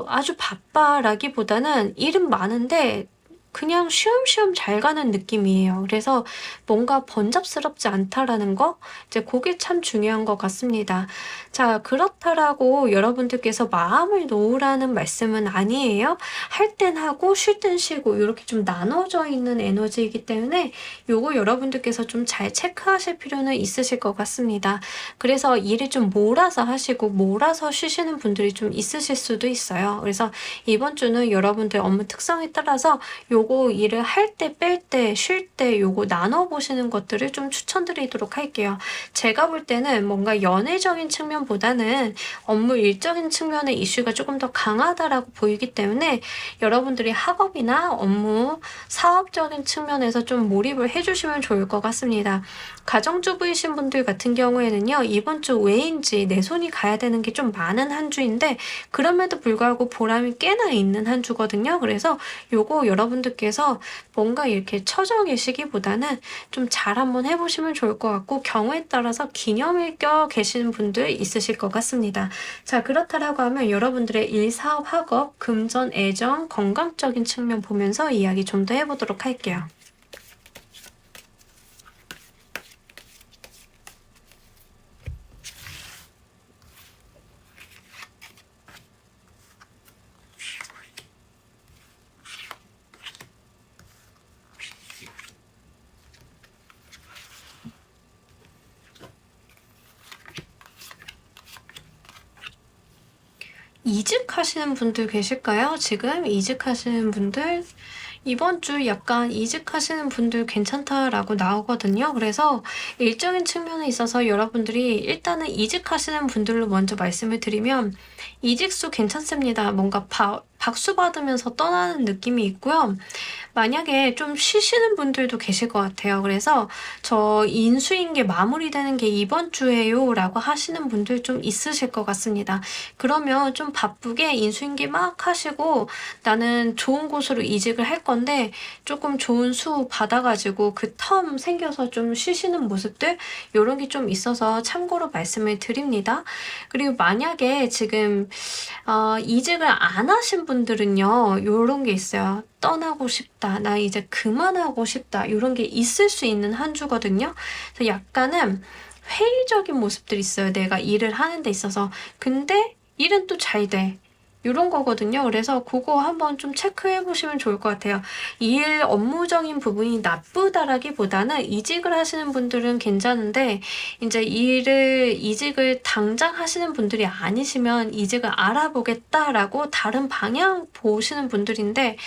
아주 바빠라기보다는 일은 많은데 그냥 쉬엄쉬엄 잘 가는 느낌이에요. 그래서 뭔가 번잡스럽지 않다라는 거, 이제 그게 참 중요한 것 같습니다. 자, 그렇다라고 여러분들께서 마음을 놓으라는 말씀은 아니에요. 할 땐 하고 쉴 땐 쉬고 이렇게 좀 나눠져 있는 에너지이기 때문에 요거 여러분들께서 좀 잘 체크하실 필요는 있으실 것 같습니다. 그래서 일을 좀 몰아서 하시고 몰아서 쉬시는 분들이 좀 있으실 수도 있어요. 그래서 이번 주는 여러분들 업무 특성에 따라서 요거 일을 할 때, 뺄 때, 쉴 때 요거 나눠보시는 것들을 좀 추천드리도록 할게요. 제가 볼 때는 뭔가 연애적인 측면보다는 업무 일적인 측면의 이슈가 조금 더 강하다라고 보이기 때문에 여러분들이 학업이나 업무, 사업적인 측면에서 좀 몰입을 해주시면 좋을 것 같습니다. 가정주부이신 분들 같은 경우에는요, 이번 주 왜인지 내 손이 가야 되는 게 좀 많은 한 주인데, 그럼에도 불구하고 보람이 꽤나 있는 한 주거든요. 그래서 요거 여러분들께서 뭔가 이렇게 처져 계시기보다는 좀 잘 한번 해보시면 좋을 것 같고, 경우에 따라서 기념일 껴 계시는 분들 있으실 것 같습니다. 자, 그렇다라고 하면 여러분들의 일, 사업, 학업, 금전, 애정, 건강적인 측면 보면서 이야기 좀 더 해보도록 할게요. 이직하시는 분들 계실까요? 지금 이직하시는 분들, 이번 주 약간 이직하시는 분들 괜찮다라고 나오거든요. 그래서 일적인 측면에 있어서 여러분들이 일단은 이직하시는 분들로 먼저 말씀을 드리면, 이직수 괜찮습니다. 뭔가 박수 받으면서 떠나는 느낌이 있고요. 만약에 좀 쉬시는 분들도 계실 것 같아요. 그래서 저 인수인계 마무리되는 게 이번 주에요 라고 하시는 분들 좀 있으실 것 같습니다. 그러면 좀 바쁘게 인수인계 막 하시고 나는 좋은 곳으로 이직을 할 건데 조금 좋은 수 받아가지고 그 텀 생겨서 좀 쉬시는 모습들 이런 게 좀 있어서 참고로 말씀을 드립니다. 그리고 만약에 지금 이직을 안 하신 분들은요, 요런 게 있어요. 떠나고 싶다. 나 이제 그만하고 싶다. 요런 게 있을 수 있는 한 주거든요. 그래서 약간은 회의적인 모습들이 있어요. 내가 일을 하는 데 있어서. 근데 일은 또 잘 돼. 요런 거거든요. 그래서 그거 한번 좀 체크해 보시면 좋을 것 같아요. 일 업무적인 부분이 나쁘다라기보다는 이직을 하시는 분들은 괜찮은데 이제 이직을 당장 하시는 분들이 아니시면 이직을 알아보겠다라고 다른 방향 보시는 분들인데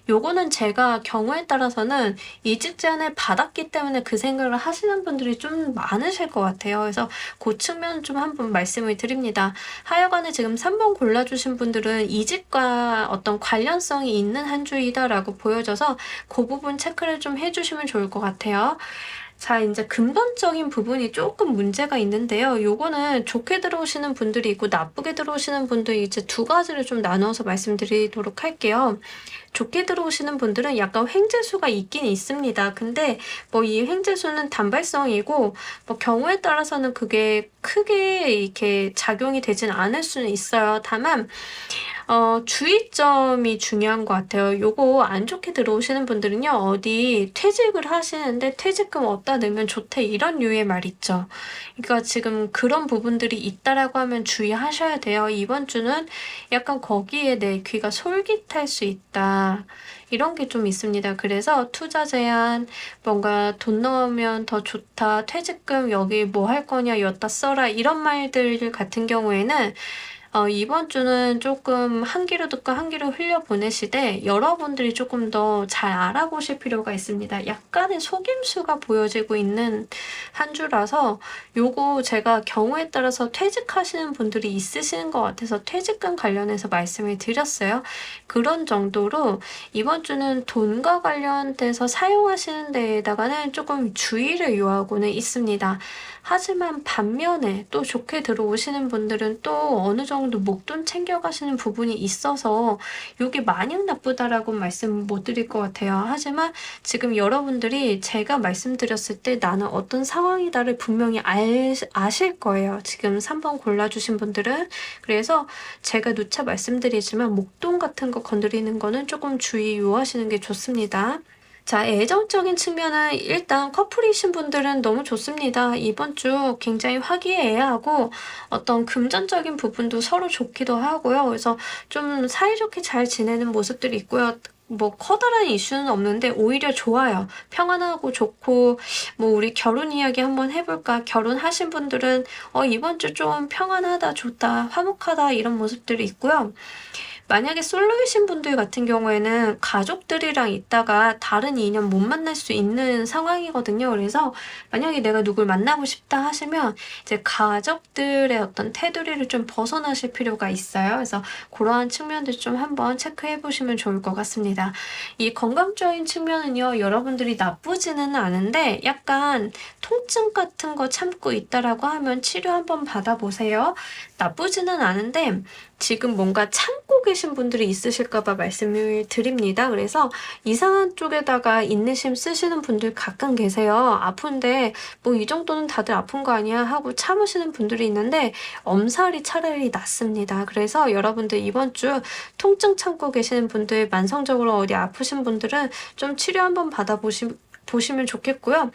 요거는 제가 경우에 따라서는 이직 제안을 받았기 때문에 그 생각을 하시는 분들이 좀 많으실 것 같아요. 그래서 그 측면 좀 한번 말씀을 드립니다. 하여간에 지금 3번 골라주신 분들은 이직과 어떤 관련성이 있는 한 주이다라고 보여져서 그 부분 체크를 좀 해주시면 좋을 것 같아요. 자, 이제 근본적인 부분이 조금 문제가 있는데요. 요거는 좋게 들어오시는 분들이 있고 나쁘게 들어오시는 분들이 이제 두 가지를 좀 나눠서 말씀드리도록 할게요. 좋게 들어오시는 분들은 약간 횡재수가 있긴 있습니다. 근데 뭐 이 횡재수는 단발성이고 뭐 경우에 따라서는 그게 크게 이렇게 작용이 되진 않을 수는 있어요. 다만 주의점이 중요한 것 같아요. 요거 안 좋게 들어오시는 분들은요, 어디 퇴직을 하시는데 퇴직금 어디다 넣으면 좋대, 이런 류의 말 있죠. 그러니까 지금 그런 부분들이 있다라고 하면 주의하셔야 돼요. 이번 주는 약간 거기에 내 귀가 솔깃할 수 있다. 이런 게 좀 있습니다. 그래서 투자 제한, 뭔가 돈 넣으면 더 좋다, 퇴직금 여기 뭐 할 거냐, 여기다 써라, 이런 말들 같은 경우에는 이번 주는 조금 한 귀로 듣고 한 귀로 흘려보내시되 여러분들이 조금 더 잘 알아보실 필요가 있습니다. 약간의 속임수가 보여지고 있는 한 주라서 요거 제가 경우에 따라서 퇴직하시는 분들이 있으신 것 같아서 퇴직금 관련해서 말씀을 드렸어요. 그런 정도로 이번 주는 돈과 관련돼서 사용하시는 데에다가는 조금 주의를 요하고는 있습니다. 하지만 반면에 또 좋게 들어오시는 분들은 또 어느 정도 목돈 챙겨가시는 부분이 있어서 이게 마냥 나쁘다라고 말씀 못 드릴 것 같아요. 하지만 지금 여러분들이 제가 말씀드렸을 때 나는 어떤 상황이다를 분명히 아실 거예요. 지금 3번 골라주신 분들은. 그래서 제가 누차 말씀드리지만 목돈 같은 거 건드리는 거는 조금 주의 요하시는 게 좋습니다. 자, 애정적인 측면은 일단 커플이신 분들은 너무 좋습니다. 이번 주 굉장히 화기애애하고 어떤 금전적인 부분도 서로 좋기도 하고요. 그래서 좀 사이좋게 잘 지내는 모습들이 있고요. 뭐 커다란 이슈는 없는데 오히려 좋아요. 평안하고 좋고 뭐 우리 결혼 이야기 한번 해볼까? 결혼하신 분들은 이번 주 좀 평안하다, 좋다, 화목하다 이런 모습들이 있고요. 만약에 솔로이신 분들 같은 경우에는 가족들이랑 있다가 다른 인연 못 만날 수 있는 상황이거든요. 그래서 만약에 내가 누굴 만나고 싶다 하시면 이제 가족들의 어떤 테두리를 좀 벗어나실 필요가 있어요. 그래서 그러한 측면들 좀 한번 체크해 보시면 좋을 것 같습니다. 이 건강적인 측면은요, 여러분들이 나쁘지는 않은데 약간 통증 같은 거 참고 있다라고 하면 치료 한번 받아보세요. 나쁘지는 않은데 지금 뭔가 참고 계신 분들이 있으실까봐 말씀을 드립니다. 그래서 이상한 쪽에다가 인내심 쓰시는 분들 가끔 계세요. 아픈데 뭐 이 정도는 다들 아픈 거 아니야 하고 참으시는 분들이 있는데 엄살이 차라리 낫습니다. 그래서 여러분들 이번 주 통증 참고 계시는 분들, 만성적으로 어디 아프신 분들은 좀 치료 한번 보시면 좋겠고요.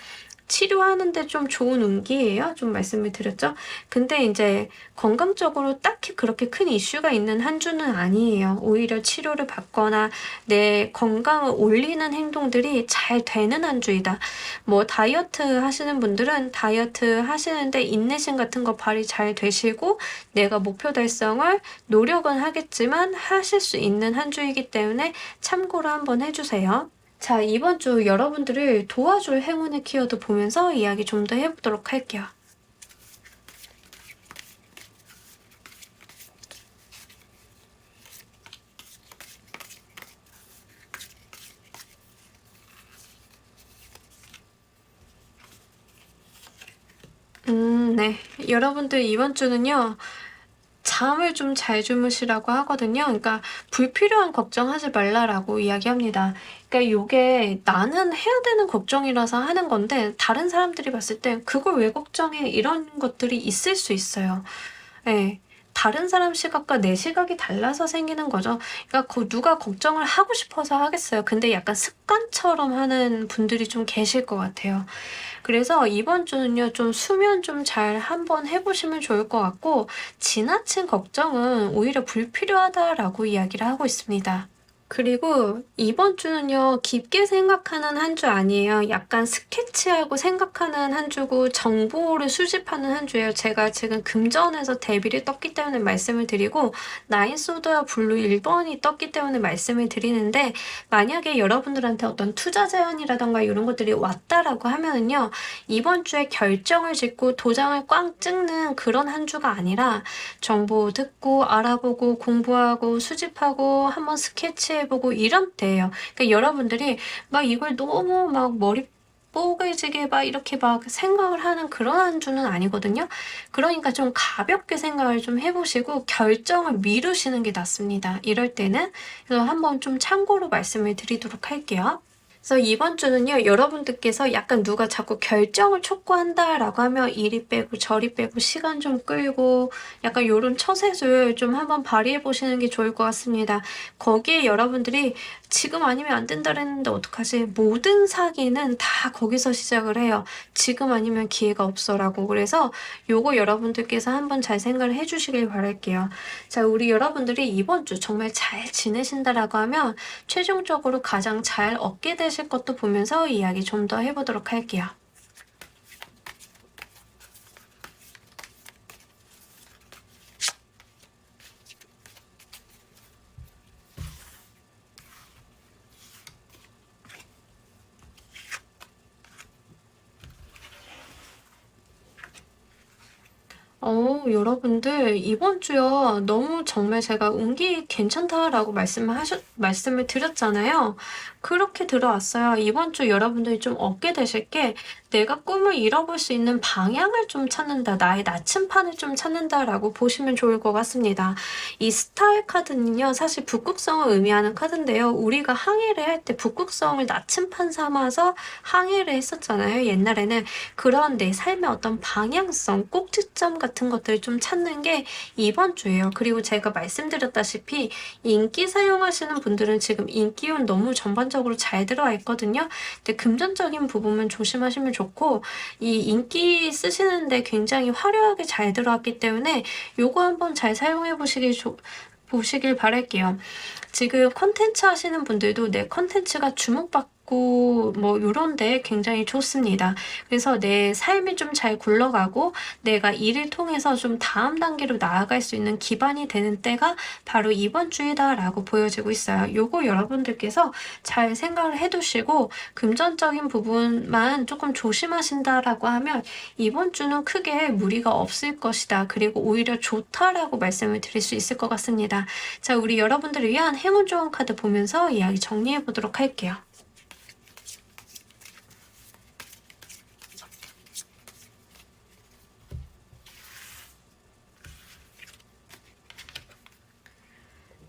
치료하는데 좀 좋은 운기예요. 좀 말씀을 드렸죠. 근데 이제 건강적으로 딱히 그렇게 큰 이슈가 있는 한 주는 아니에요. 오히려 치료를 받거나 내 건강을 올리는 행동들이 잘 되는 한 주이다. 뭐 다이어트 하시는 분들은 다이어트 하시는데 인내심 같은 거 발휘 잘 되시고 내가 목표 달성을 노력은 하겠지만 하실 수 있는 한 주이기 때문에 참고로 한번 해주세요. 자, 이번 주 여러분들을 도와줄 행운의 키워드 보면서 이야기 좀 더 해보도록 할게요. 네. 여러분들 이번 주는요. 잠을 좀 잘 주무시라고 하거든요. 그러니까 불필요한 걱정하지 말라라고 이야기합니다. 그러니까 요게 나는 해야 되는 걱정이라서 하는 건데 다른 사람들이 봤을 땐 그걸 왜 걱정해? 이런 것들이 있을 수 있어요. 예. 다른 사람 시각과 내 시각이 달라서 생기는 거죠. 그러니까 누가 걱정을 하고 싶어서 하겠어요. 근데 약간 습관처럼 하는 분들이 좀 계실 것 같아요. 그래서 이번 주는요, 좀 수면 좀 잘 한번 해보시면 좋을 것 같고, 지나친 걱정은 오히려 불필요하다라고 이야기를 하고 있습니다. 그리고 이번 주는요, 깊게 생각하는 한 주 아니에요. 약간 스케치하고 생각하는 한 주고 정보를 수집하는 한 주예요. 제가 지금 금전에서 데뷔를 떴기 때문에 말씀을 드리고 나인소드와 블루 1번이 떴기 때문에 말씀을 드리는데 만약에 여러분들한테 어떤 투자 제안이라던가 이런 것들이 왔다라고 하면은요, 이번 주에 결정을 짓고 도장을 꽝 찍는 그런 한 주가 아니라 정보 듣고 알아보고 공부하고 수집하고 한번 스케치해보고 이런 때예요. 그러니까 여러분들이 막 이걸 너무 막 머리 뽀개지게 막 이렇게 막 생각을 하는 그런 한 주는 아니거든요. 그러니까 좀 가볍게 생각을 좀 해보시고 결정을 미루시는 게 낫습니다. 이럴 때는. 그래서 한번 좀 참고로 말씀을 드리도록 할게요. 그래서 이번 주는요, 여러분들께서 약간 누가 자꾸 결정을 촉구한다라고 하면 이리 빼고 저리 빼고 시간 좀 끌고 약간 요런 처세술 좀 한번 발휘해 보시는 게 좋을 것 같습니다. 거기에 여러분들이 지금 아니면 안 된다 그랬는데 어떡하지? 모든 사기는 다 거기서 시작을 해요. 지금 아니면 기회가 없어라고. 그래서 요거 여러분들께서 한번 잘 생각을 해주시길 바랄게요. 자, 우리 여러분들이 이번 주 정말 잘 지내신다라고 하면 최종적으로 가장 잘 얻게 되실 것도 보면서 이야기 좀 더 해보도록 할게요. 여러분들 이번 주요. 너무 정말 제가 운기 괜찮다라고 말씀을 드렸잖아요. 그렇게 들어왔어요. 이번 주 여러분들이 좀 얻게 되실 게 내가 꿈을 이뤄볼 수 있는 방향을 좀 찾는다. 나의 나침판을 좀 찾는다라고 보시면 좋을 것 같습니다. 이 스타일 카드는요. 사실 북극성을 의미하는 카드인데요. 우리가 항해를 할 때 북극성을 나침판 삼아서 항해를 했었잖아요. 옛날에는. 그런 내 삶의 어떤 방향성, 꼭지점 같은 것들을 좀 찾는 게 이번 주예요. 그리고 제가 말씀드렸다시피 인기 사용하시는 분들은 지금 인기운 너무 전반적으로 잘 들어와 있거든요. 근데 금전적인 부분은 조심하시면 좋고 이 인기 쓰시는데 굉장히 화려하게 잘 들어왔기 때문에 요거 한번 잘 사용해 보시길 바랄게요. 지금 컨텐츠 하시는 분들도 내 컨텐츠가 주목받고 뭐 요런데 굉장히 좋습니다. 그래서 내 삶이 좀 잘 굴러가고 내가 이를 통해서 좀 다음 단계로 나아갈 수 있는 기반이 되는 때가 바로 이번 주이다라고 보여지고 있어요. 요거 여러분들께서 잘 생각을 해두시고 금전적인 부분만 조금 조심하신다라고 하면 이번 주는 크게 무리가 없을 것이다. 그리고 오히려 좋다라고 말씀을 드릴 수 있을 것 같습니다. 자, 우리 여러분들을 위한 행운 좋은 카드 보면서 이야기 정리해 보도록 할게요.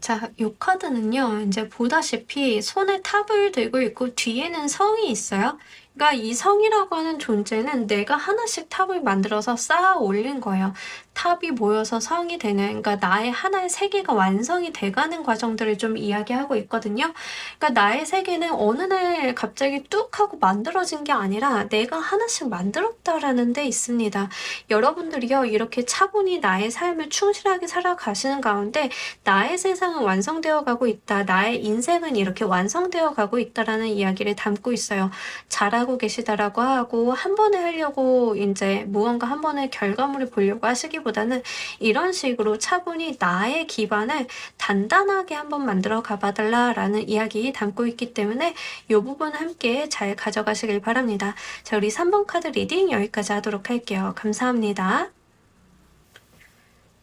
자, 이 카드는요, 이제 보다시피 손에 탑을 들고 있고 뒤에는 성이 있어요. 그러니까 이 성이라고 하는 존재는 내가 하나씩 탑을 만들어서 쌓아 올린 거예요. 탑이 모여서 성이 되는, 그러니까 나의 하나의 세계가 완성이 돼가는 과정들을 좀 이야기하고 있거든요. 그러니까 나의 세계는 어느 날 갑자기 뚝 하고 만들어진 게 아니라 내가 하나씩 만들었다라는 데 있습니다. 여러분들이요, 이렇게 차분히 나의 삶을 충실하게 살아가시는 가운데 나의 세상은 완성되어 가고 있다. 나의 인생은 이렇게 완성되어 가고 있다라는 이야기를 담고 있어요. 잘하고 계시다라고 하고 한 번에 하려고 이제 무언가 한 번에 결과물을 보려고 하시기보다는 이런 식으로 차분히 나의 기반을 단단하게 한번 만들어 가봐달라라는 이야기 담고 있기 때문에 이 부분 함께 잘 가져가시길 바랍니다. 자, 우리 3번 카드 리딩 여기까지 하도록 할게요. 감사합니다.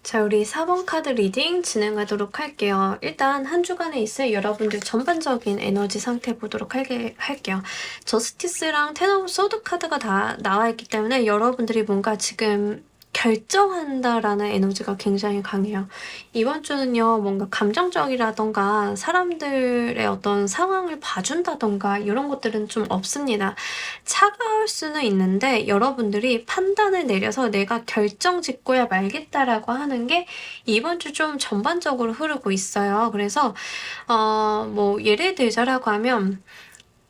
자, 우리 4번 카드 리딩 진행하도록 할게요. 일단 한 주간에 있을 여러분들 전반적인 에너지 상태 보도록 할게요. 저스티스랑 텐 오브 소드 카드가 다 나와 있기 때문에 여러분들이 뭔가 지금 결정한다라는 에너지가 굉장히 강해요. 이번 주는요, 뭔가 감정적이라던가 사람들의 어떤 상황을 봐준다던가 이런 것들은 좀 없습니다. 차가울 수는 있는데 여러분들이 판단을 내려서 내가 결정 짓고야 말겠다라고 하는 게 이번 주 좀 전반적으로 흐르고 있어요. 그래서 뭐 예를 들자라고 하면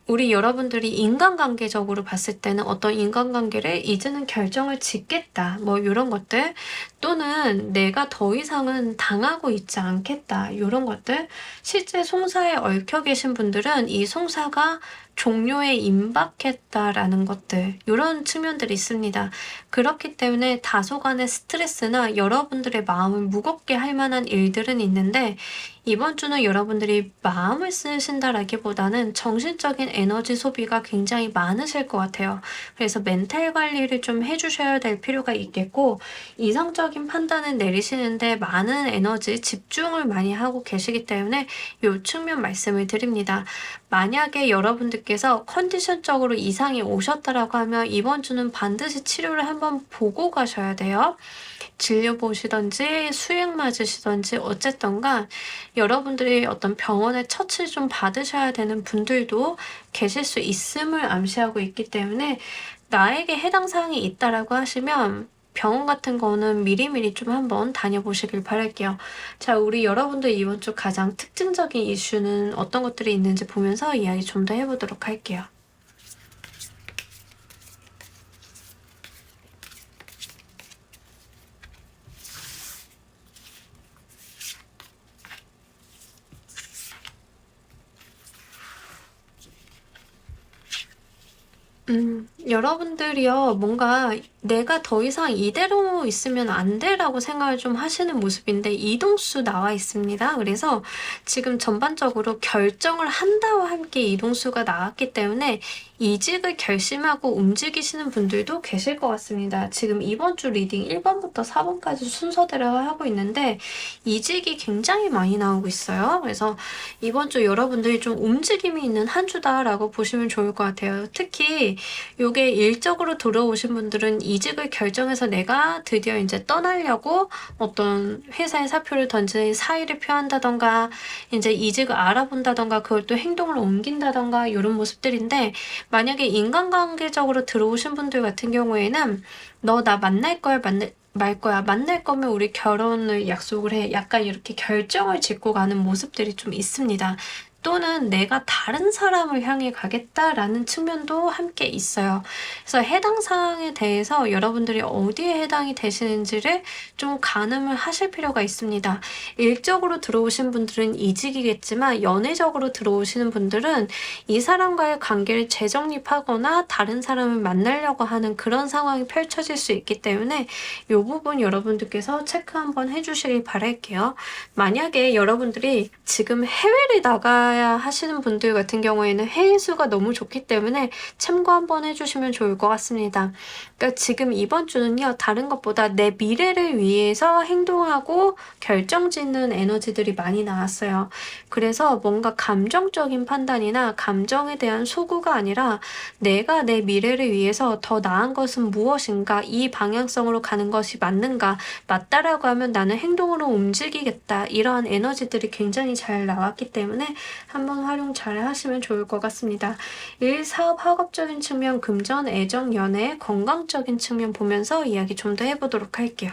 우리 여러분들이 인간관계적으로 봤을 때는 어떤 인간관계를 이제는 결정을 짓겠다. 뭐 이런 것들 또는 내가 더 이상은 당하고 있지 않겠다. 이런 것들 실제 송사에 얽혀 계신 분들은 이 송사가 종료에 임박했다라는 것들 이런 측면들이 있습니다. 그렇기 때문에 다소간의 스트레스나 여러분들의 마음을 무겁게 할 만한 일들은 있는데 이번 주는 여러분들이 마음을 쓰신다라기보다는 정신적인 에너지 소비가 굉장히 많으실 것 같아요. 그래서 멘탈 관리를 좀 해주셔야 될 필요가 있겠고 이성적인 판단을 내리시는데 많은 에너지 집중을 많이 하고 계시기 때문에 이 측면 말씀을 드립니다. 만약에 여러분들께서 컨디션적으로 이상이 오셨다라고 하면 이번 주는 반드시 치료를 한번 보고 가셔야 돼요. 진료 보시던지 수액 맞으시던지 어쨌던가 여러분들이 어떤 병원의 처치를 좀 받으셔야 되는 분들도 계실 수 있음을 암시하고 있기 때문에 나에게 해당 사항이 있다라고 하시면 병원 같은 거는 미리미리 좀 한번 다녀보시길 바랄게요. 자, 우리 여러분들 이번 주 가장 특징적인 이슈는 어떤 것들이 있는지 보면서 이야기 좀 더 해보도록 할게요. 여러분들이요, 뭔가 내가 더 이상 이대로 있으면 안 돼라고 생각을 좀 하시는 모습인데 이동수 나와 있습니다. 그래서 지금 전반적으로 결정을 한다와 함께 이동수가 나왔기 때문에 이직을 결심하고 움직이시는 분들도 계실 것 같습니다. 지금 이번 주 리딩 1번부터 4번까지 순서대로 하고 있는데 이직이 굉장히 많이 나오고 있어요. 그래서 이번 주 여러분들이 좀 움직임이 있는 한 주다라고 보시면 좋을 것 같아요. 특히 요게 일적으로 들어오신 분들은 이직을 결정해서 내가 드디어 이제 떠나려고 어떤 회사에 사표를 던진 사의를 표한다던가 이제 이직을 알아본다던가 그걸 또 행동으로 옮긴다던가 이런 모습들인데 만약에 인간관계적으로 들어오신 분들 같은 경우에는 너 나 만날 거야 말 거야 만날 거면 우리 결혼을 약속을 해 약간 이렇게 결정을 짓고 가는 모습들이 좀 있습니다. 또는 내가 다른 사람을 향해 가겠다라는 측면도 함께 있어요. 그래서 해당 사항에 대해서 여러분들이 어디에 해당이 되시는지를 좀 가늠을 하실 필요가 있습니다. 일적으로 들어오신 분들은 이직이겠지만 연애적으로 들어오시는 분들은 이 사람과의 관계를 재정립하거나 다른 사람을 만나려고 하는 그런 상황이 펼쳐질 수 있기 때문에 이 부분 여러분들께서 체크 한번 해주시길 바랄게요. 만약에 여러분들이 지금 해외를 나가야 하시는 분들 같은 경우에는 해외 수가 너무 좋기 때문에 참고 한번 해주시면 좋을 것 같습니다. 그러니까 지금 이번 주는요, 다른 것보다 내 미래를 위해서 행동하고 결정짓는 에너지들이 많이 나왔어요. 그래서 뭔가 감정적인 판단이나 감정에 대한 소구가 아니라 내가 내 미래를 위해서 더 나은 것은 무엇인가, 이 방향성으로 가는 것이 맞는가, 맞다라고 하면 나는 행동으로 움직이겠다, 이러한 에너지들이 굉장히 잘 나왔기 때문에 한번 활용 잘 하시면 좋을 것 같습니다. 일, 사업, 학업적인 측면, 금전, 애정, 연애, 건강적인 측면 보면서 이야기 좀 더 해보도록 할게요.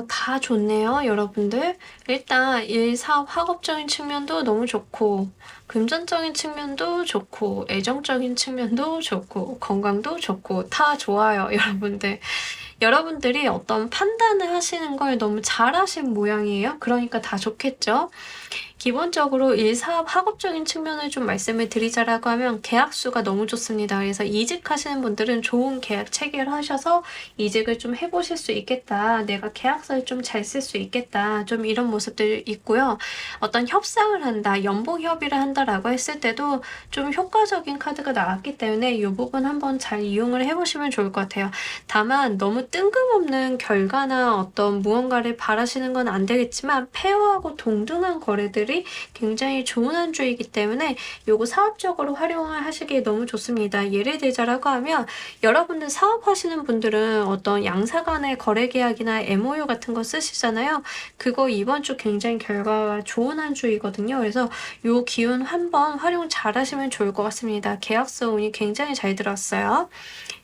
다 좋네요, 여러분들. 일단 일, 사업, 학업적인 측면도 너무 좋고 금전적인 측면도 좋고 애정적인 측면도 좋고 건강도 좋고 다 좋아요, 여러분들. 여러분들이 어떤 판단을 하시는 걸 너무 잘하신 모양이에요. 그러니까 다 좋겠죠. 기본적으로 일, 사업, 학업적인 측면을 좀 말씀을 드리자라고 하면 계약수가 너무 좋습니다. 그래서 이직하시는 분들은 좋은 계약 체결하셔서 이직을 좀 해보실 수 있겠다. 내가 계약서를 좀 잘 쓸 수 있겠다. 좀 이런 모습들 있고요. 어떤 협상을 한다, 연봉 협의를 한다라고 했을 때도 좀 효과적인 카드가 나왔기 때문에 이 부분 한번 잘 이용을 해보시면 좋을 것 같아요. 다만 너무 뜬금없는 결과나 어떤 무언가를 바라시는 건 안 되겠지만 페어하고 동등한 거래들이 굉장히 좋은 한 주이기 때문에 요거 사업적으로 활용을 하시기에 너무 좋습니다. 예를 들자라고 하면 여러분들 사업하시는 분들은 어떤 양사 간의 거래 계약이나 MOU 같은 거 쓰시잖아요. 그거 이번 주 굉장히 결과가 좋은 한 주이거든요. 그래서 요 기운 한번 활용 잘 하시면 좋을 것 같습니다. 계약서 운이 굉장히 잘 들었어요.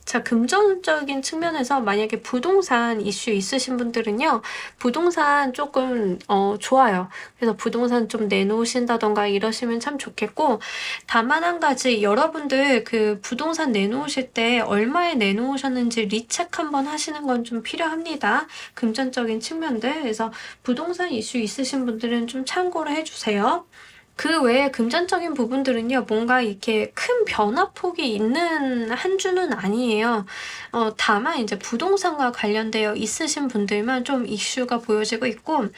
자, 금전적인 측면에서 만약에 부동산 이슈 있으신 분들은요, 부동산 조금 좋아요. 그래서 부동산 좀 내놓으신다던가 이러시면 참 좋겠고, 다만 한 가지 여러분들 그 부동산 내놓으실 때 얼마에 내놓으셨는지 리체크 한번 하시는 건 좀 필요합니다. 금전적인 측면들. 그래서 부동산 이슈 있으신 분들은 좀 참고를 해주세요. 그 외에 금전적인 부분들은요, 뭔가 이렇게 큰 변화폭이 있는 한 주는 아니에요. 다만 이제 부동산과 관련되어 있으신 분들만 좀 이슈가 보여지고 있고,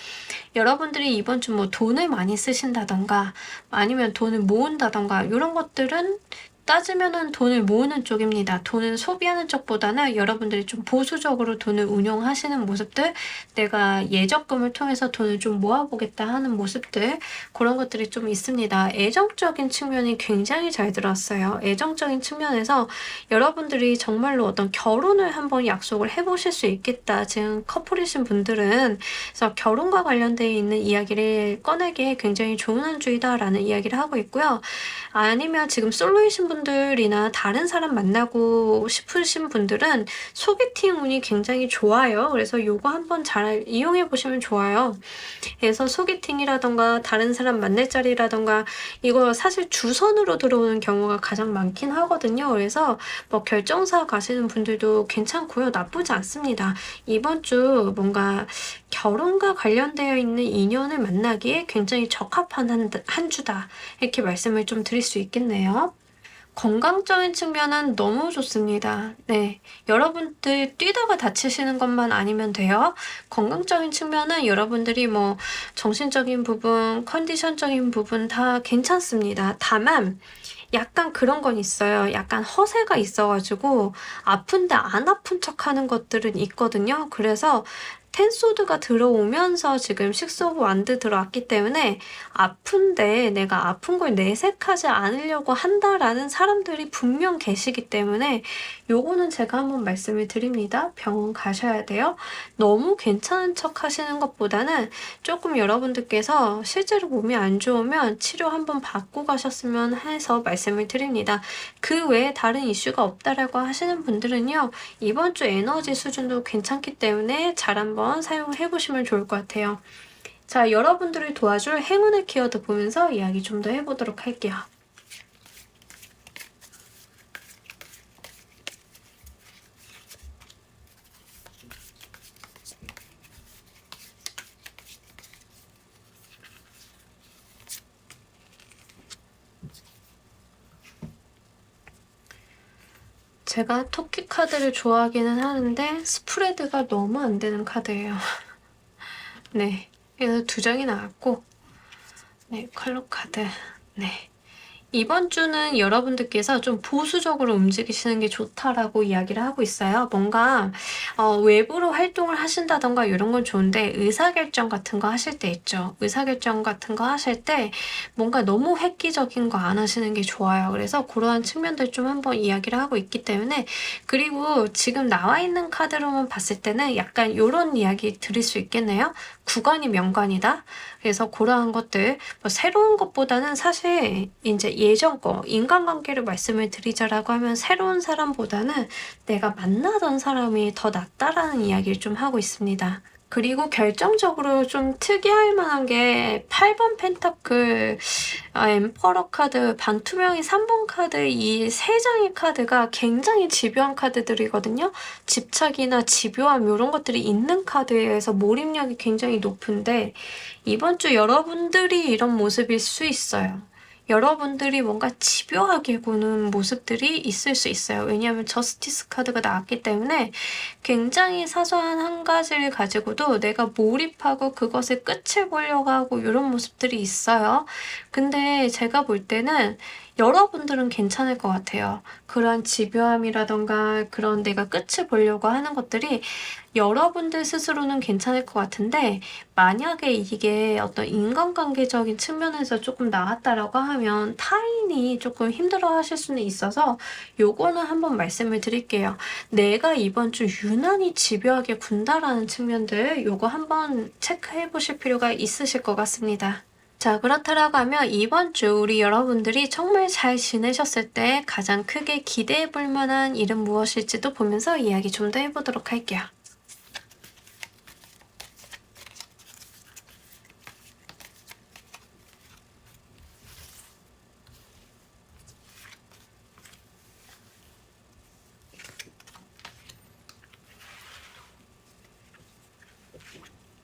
여러분들이 이번 주 뭐 돈을 많이 쓰신다던가, 아니면 돈을 모은다던가, 이런 것들은 따지면은 돈을 모으는 쪽입니다. 돈을 소비하는 쪽보다는 여러분들이 좀 보수적으로 돈을 운용하시는 모습들, 내가 예적금을 통해서 돈을 좀 모아보겠다 하는 모습들, 그런 것들이 좀 있습니다. 애정적인 측면이 굉장히 잘 들었어요. 애정적인 측면에서 여러분들이 정말로 어떤 결혼을 한번 약속을 해보실 수 있겠다. 지금 커플이신 분들은 그래서 결혼과 관련되어 있는 이야기를 꺼내기에 굉장히 좋은 한 주이다라는 이야기를 하고 있고요. 아니면 지금 솔로이신 분들이나 다른 사람 만나고 싶으신 분들은 소개팅 운이 굉장히 좋아요. 그래서 요거 한번 잘 이용해 보시면 좋아요. 그래서 소개팅이라던가 다른 사람 만날 자리라던가 이거 사실 주선으로 들어오는 경우가 가장 많긴 하거든요. 그래서 뭐 결정사 가시는 분들도 괜찮고요. 나쁘지 않습니다. 이번 주 뭔가 결혼과 관련되어 있는 인연을 만나기에 굉장히 적합한 한 주다. 이렇게 말씀을 좀 드릴 수 있겠네요. 건강적인 측면은 너무 좋습니다. 네. 여러분들 뛰다가 다치시는 것만 아니면 돼요. 건강적인 측면은 여러분들이 뭐 정신적인 부분, 컨디션적인 부분 다 괜찮습니다. 다만 약간 그런 건 있어요. 약간 허세가 있어가지고 아픈데 안 아픈 척 하는 것들은 있거든요. 그래서 텐소드가 들어오면서 지금 식스 오브 완드 들어왔기 때문에 아픈데 내가 아픈 걸 내색하지 않으려고 한다라는 사람들이 분명 계시기 때문에 요거는 제가 한번 말씀을 드립니다. 병원 가셔야 돼요. 너무 괜찮은 척 하시는 것보다는 조금 여러분들께서 실제로 몸이 안 좋으면 치료 한번 받고 가셨으면 해서 말씀을 드립니다. 그 외에 다른 이슈가 없다라고 하시는 분들은요. 이번 주 에너지 수준도 괜찮기 때문에 잘 한번 사용해 보시면 좋을 것 같아요. 자, 여러분들을 도와줄 행운의 키워드 보면서 이야기 좀 더 해보도록 할게요. 제가 토끼 카드를 좋아하기는 하는데 스프레드가 너무 안 되는 카드예요. 네, 그래서 2장이 나왔고 네, 컬러 카드. 네. 이번 주는 여러분들께서 좀 보수적으로 움직이시는 게 좋다라고 이야기를 하고 있어요. 뭔가 외부로 활동을 하신다던가 이런 건 좋은데 의사결정 같은 거 하실 때 있죠. 의사결정 같은 거 하실 때 뭔가 너무 획기적인 거 안 하시는 게 좋아요. 그래서 그러한 측면들 좀 한번 이야기를 하고 있기 때문에 그리고 지금 나와 있는 카드로만 봤을 때는 약간 이런 이야기 드릴 수 있겠네요. 구관이 명관이다. 그래서 그러한 것들 뭐 새로운 것보다는 사실 이제 예전 거 인간관계를 말씀을 드리자라고 하면 새로운 사람보다는 내가 만나던 사람이 더 낫다라는 이야기를 좀 하고 있습니다. 그리고 결정적으로 좀 특이할 만한 게 8번 펜타클, 엠퍼러 카드, 반투명이 3번 카드 이 3장의 카드가 굉장히 집요한 카드들이거든요. 집착이나 집요함 이런 것들이 있는 카드에서 몰입력이 굉장히 높은데 이번 주 여러분들이 이런 모습일 수 있어요. 여러분들이 뭔가 집요하게 구는 모습들이 있을 수 있어요. 왜냐하면 저스티스 카드가 나왔기 때문에 굉장히 사소한 한 가지를 가지고도 내가 몰입하고 그것의 끝을 보려고 하고 이런 모습들이 있어요. 근데 제가 볼 때는 여러분들은 괜찮을 것 같아요. 그런 집요함이라던가 그런 내가 끝을 보려고 하는 것들이 여러분들 스스로는 괜찮을 것 같은데 만약에 이게 어떤 인간관계적인 측면에서 조금 나왔다라고 하면 타인이 조금 힘들어 하실 수는 있어서 요거는 한번 말씀을 드릴게요. 내가 이번 주 유난히 집요하게 군다라는 측면들 요거 한번 체크해 보실 필요가 있으실 것 같습니다. 자, 그렇다라고 하면 이번 주 우리 여러분들이 정말 잘 지내셨을 때 가장 크게 기대해 볼 만한 일은 무엇일지도 보면서 이야기 좀 더 해보도록 할게요.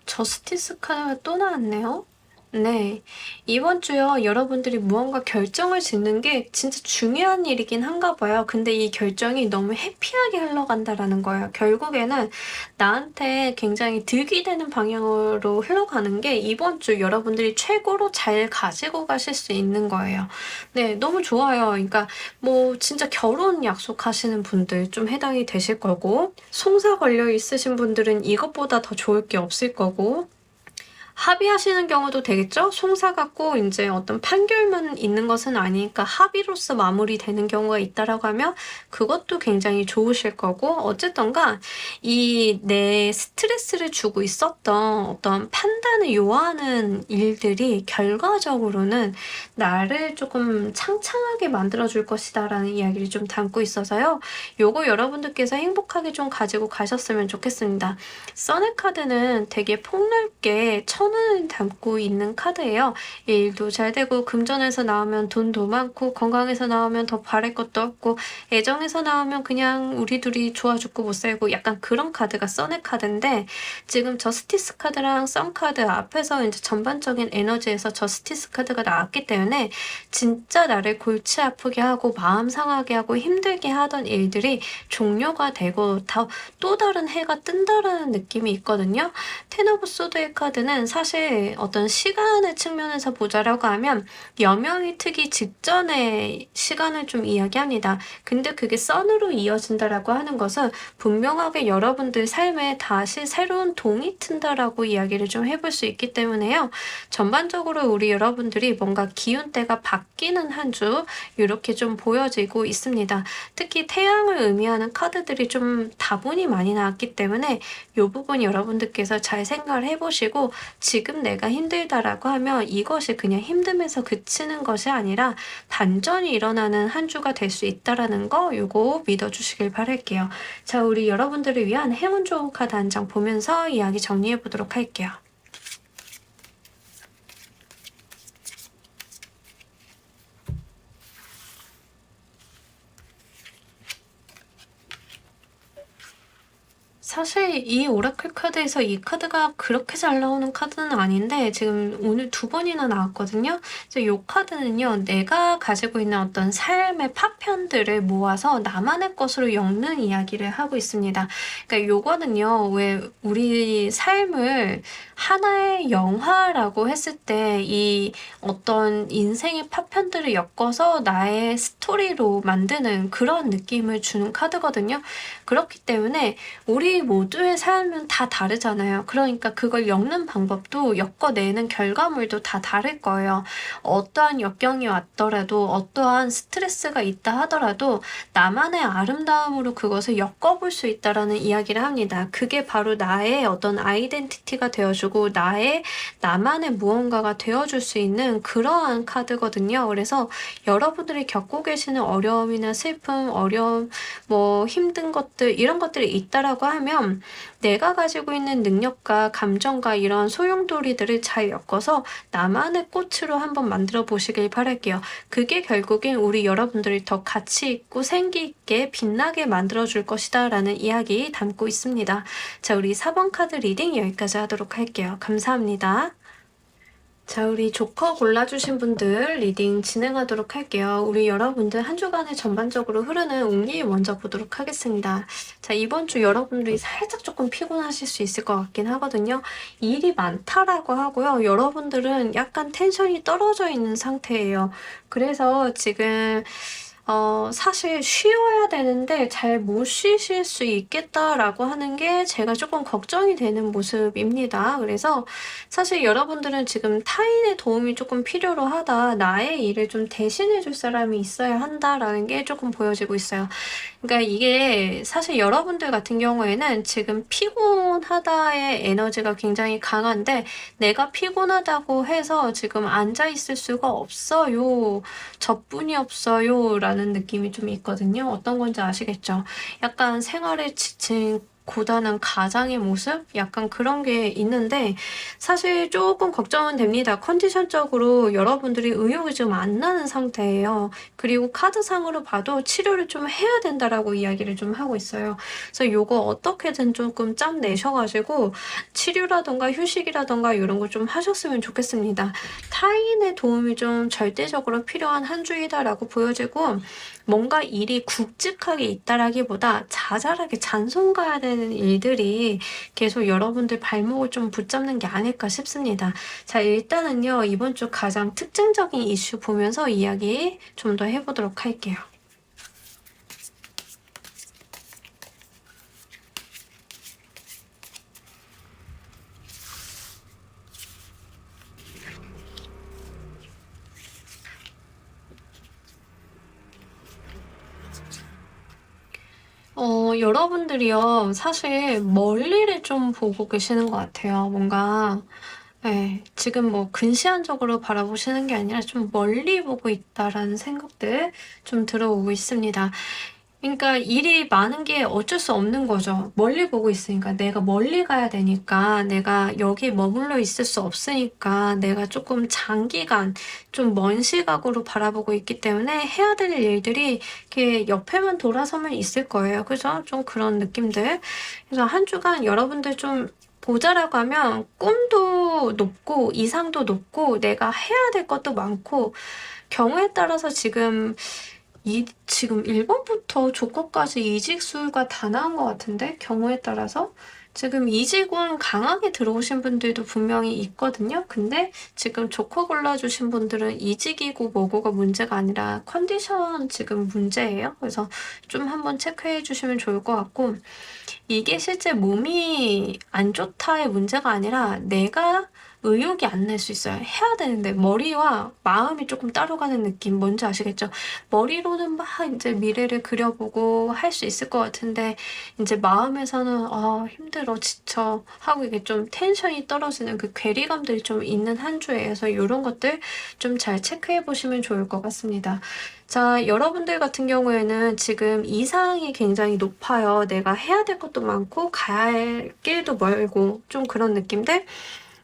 저스티스 카드가 또 나왔네요. 네. 이번 주요, 여러분들이 무언가 결정을 짓는 게 진짜 중요한 일이긴 한가 봐요. 근데 이 결정이 너무 해피하게 흘러간다라는 거예요. 결국에는 나한테 굉장히 득이 되는 방향으로 흘러가는 게 이번 주 여러분들이 최고로 잘 가지고 가실 수 있는 거예요. 네, 너무 좋아요. 그러니까 뭐 진짜 결혼 약속하시는 분들 좀 해당이 되실 거고, 송사 걸려 있으신 분들은 이것보다 더 좋을 게 없을 거고, 합의하시는 경우도 되겠죠? 송사 갖고 이제 어떤 판결만 있는 것은 아니니까 합의로서 마무리되는 경우가 있다라고 하면 그것도 굉장히 좋으실 거고, 어쨌던가 이 내 스트레스를 주고 있었던 어떤 판단을 요하는 일들이 결과적으로는 나를 조금 창창하게 만들어줄 것이다 라는 이야기를 좀 담고 있어서요. 요거 여러분들께서 행복하게 좀 가지고 가셨으면 좋겠습니다. 써넷 카드는 되게 폭넓게 천운을 담고 있는 카드예요. 일도 잘 되고, 금전에서 나오면 돈도 많고, 건강에서 나오면 더 바랄 것도 없고, 애정에서 나오면 그냥 우리 둘이 좋아 죽고 못 살고, 약간 그런 카드가 써넷 카드인데, 지금 저스티스 카드랑 썬 카드 앞에서 이제 전반적인 에너지에서 저스티스 카드가 나왔기 때문에 진짜 나를 골치 아프게 하고 마음 상하게 하고 힘들게 하던 일들이 종료가 되고 또 다른 해가 뜬다라는 느낌이 있거든요. 텐 오브 소드의 카드는 사실 어떤 시간의 측면에서 보자라고 하면 여명이 트기 직전의 시간을 좀 이야기합니다. 근데 그게 선으로 이어진다라고 하는 것은 분명하게 여러분들 삶에 다시 새로운 동이 튼다라고 이야기를 좀 해볼 수 있기 때문에요. 전반적으로 우리 여러분들이 뭔가 기운대가 바뀌는 한 주 이렇게 좀 보여지고 있습니다. 특히 태양을 의미하는 카드들이 좀 다분히 많이 나왔기 때문에 이 부분 여러분들께서 잘 생각을 해보시고, 지금 내가 힘들다라고 하면 이것이 그냥 힘듦에서 그치는 것이 아니라 반전이 일어나는 한 주가 될 수 있다라는 거 요거 믿어주시길 바랄게요. 자, 우리 여러분들을 위한 행운 좋은 카드 한 장 보면서 이야기 정리해 보도록 할게요. 사실 이 오라클 카드에서 이 카드가 그렇게 잘 나오는 카드는 아닌데 지금 오늘 2번이나 나왔거든요. 그래서 이 카드는요, 내가 가지고 있는 어떤 삶의 파편들을 모아서 나만의 것으로 엮는 이야기를 하고 있습니다. 그러니까 요거는요, 왜 우리 삶을 하나의 영화라고 했을 때 이 어떤 인생의 파편들을 엮어서 나의 스토리로 만드는 그런 느낌을 주는 카드거든요. 그렇기 때문에 우리 모두의 삶은 다 다르잖아요. 그러니까 그걸 엮는 방법도, 엮어내는 결과물도 다 다를 거예요. 어떠한 역경이 왔더라도, 어떠한 스트레스가 있다 하더라도 나만의 아름다움으로 그것을 엮어볼 수 있다라는 이야기를 합니다. 그게 바로 나의 어떤 아이덴티티가 되어주고 나만의 무언가가 되어줄 수 있는 그러한 카드거든요. 그래서 여러분들이 겪고 계시는 어려움이나 슬픔, 어려움, 뭐 힘든 것들, 이런 것들이 있다라고 하면 내가 가지고 있는 능력과 감정과 이런 소용돌이들을 잘 엮어서 나만의 꽃으로 한번 만들어 보시길 바랄게요. 그게 결국엔 우리 여러분들을 더 가치 있고 생기 있게 빛나게 만들어 줄 것이다 라는 이야기 담고 있습니다. 자, 우리 4번 카드 리딩 여기까지 하도록 할게요. 감사합니다. 자, 우리 조커 골라주신 분들 리딩 진행하도록 할게요. 우리 여러분들 한 주간의 전반적으로 흐르는 운기 먼저 보도록 하겠습니다. 자, 이번 주 여러분들이 살짝 조금 피곤하실 수 있을 것 같긴 하거든요. 일이 많다라고 하고요. 여러분들은 약간 텐션이 떨어져 있는 상태예요. 그래서 지금 사실 쉬어야 되는데 잘 못 쉬실 수 있겠다라고 하는 게 제가 조금 걱정이 되는 모습입니다. 그래서 사실 여러분들은 지금 타인의 도움이 조금 필요로 하다, 나의 일을 좀 대신해 줄 사람이 있어야 한다라는 게 조금 보여지고 있어요. 그러니까 이게 사실 여러분들 같은 경우에는 지금 피곤하다의 에너지가 굉장히 강한데, 내가 피곤하다고 해서 지금 앉아있을 수가 없어요. 저뿐이 없어요. 라는 느낌이 좀 있거든요. 어떤 건지 아시겠죠? 약간 생활에 지친 고단한 가장의 모습? 약간 그런 게 있는데 사실 조금 걱정은 됩니다. 컨디션적으로 여러분들이 의욕이 좀 안 나는 상태예요. 그리고 카드상으로 봐도 치료를 좀 해야 된다라고 이야기를 좀 하고 있어요. 그래서 요거 어떻게든 조금 짬 내셔가지고 치료라던가 휴식이라던가 이런 거 좀 하셨으면 좋겠습니다. 타인의 도움이 좀 절대적으로 필요한 한 주이다라고 보여지고, 뭔가 일이 굵직하게 있다라기보다 자잘하게 잔손 가야 되는 일들이 계속 여러분들 발목을 좀 붙잡는 게 아닐까 싶습니다. 자, 일단은요, 이번 주 가장 특징적인 이슈 보면서 이야기 좀 더 해보도록 할게요. 여러분들이요, 사실 멀리를 좀 보고 계시는 것 같아요. 뭔가, 예, 지금 뭐 근시안적으로 바라보시는 게 아니라 좀 멀리 보고 있다라는 생각들 좀 들어오고 있습니다. 그러니까 일이 많은 게 어쩔 수 없는 거죠. 멀리 보고 있으니까. 내가 멀리 가야 되니까, 내가 여기 머물러 있을 수 없으니까, 내가 조금 장기간, 좀 먼 시각으로 바라보고 있기 때문에 해야 될 일들이 이렇게 옆에만 돌아서면 있을 거예요. 그죠? 좀 그런 느낌들. 그래서 한 주간 여러분들 좀 보자라고 하면 꿈도 높고 이상도 높고 내가 해야 될 것도 많고 경우에 따라서 지금 1번부터 조커까지 이직수가 다 나온 것 같은데 경우에 따라서 지금 이직운 강하게 들어오신 분들도 분명히 있거든요. 근데 지금 조커 골라주신 분들은 이직이고 뭐고가 문제가 아니라 컨디션 지금 문제예요. 그래서 좀 한번 체크해 주시면 좋을 것 같고 이게 실제 몸이 안 좋다의 문제가 아니라 내가 의욕이 안 날 수 있어요. 해야 되는데 머리와 마음이 조금 따로 가는 느낌 뭔지 아시겠죠? 머리로는 막 이제 미래를 그려보고 할 수 있을 것 같은데 이제 마음에서는 힘들어 지쳐 하고 이게 좀 텐션이 떨어지는 그 괴리감들이 좀 있는 한 주에서 이런 것들 좀 잘 체크해 보시면 좋을 것 같습니다. 자, 여러분들 같은 경우에는 지금 이상이 굉장히 높아요. 내가 해야 될 것도 많고 가야 할 길도 멀고 좀 그런 느낌들.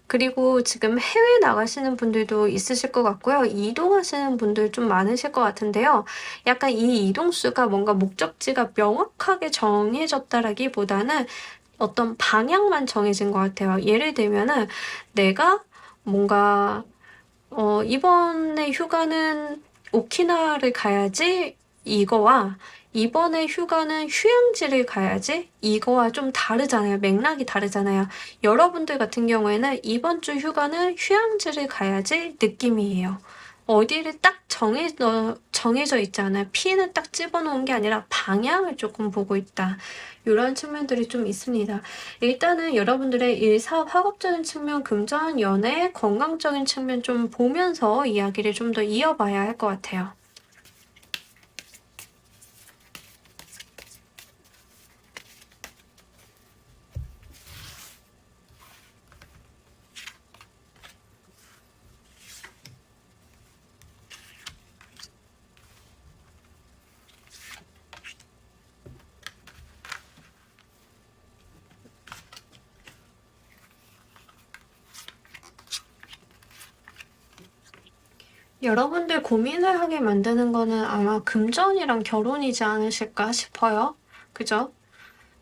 그리고 지금 해외 나가시는 분들도 있으실 것 같고요. 이동하시는 분들 좀 많으실 것 같은데요. 약간 이 이동수가 뭔가 목적지가 명확하게 정해졌다라기보다는 어떤 방향만 정해진 것 같아요. 예를 들면은 내가 뭔가 이번에 휴가는 오키나와를 가야지 이거와 이번에 휴가는 휴양지를 가야지 이거와 좀 다르잖아요. 맥락이 다르잖아요. 여러분들 같은 경우에는 이번 주 휴가는 휴양지를 가야지 느낌이에요. 어디를 딱 정해져 있지 않아요. P는 딱 집어놓은 게 아니라 방향을 조금 보고 있다. 이런 측면들이 좀 있습니다. 일단은 여러분들의 일, 사업, 학업적인 측면, 금전, 연애, 건강적인 측면 좀 보면서 이야기를 좀 더 이어봐야 할 것 같아요. 여러분들 고민을 하게 만드는 거는 아마 금전이랑 결혼이지 않으실까 싶어요. 그죠?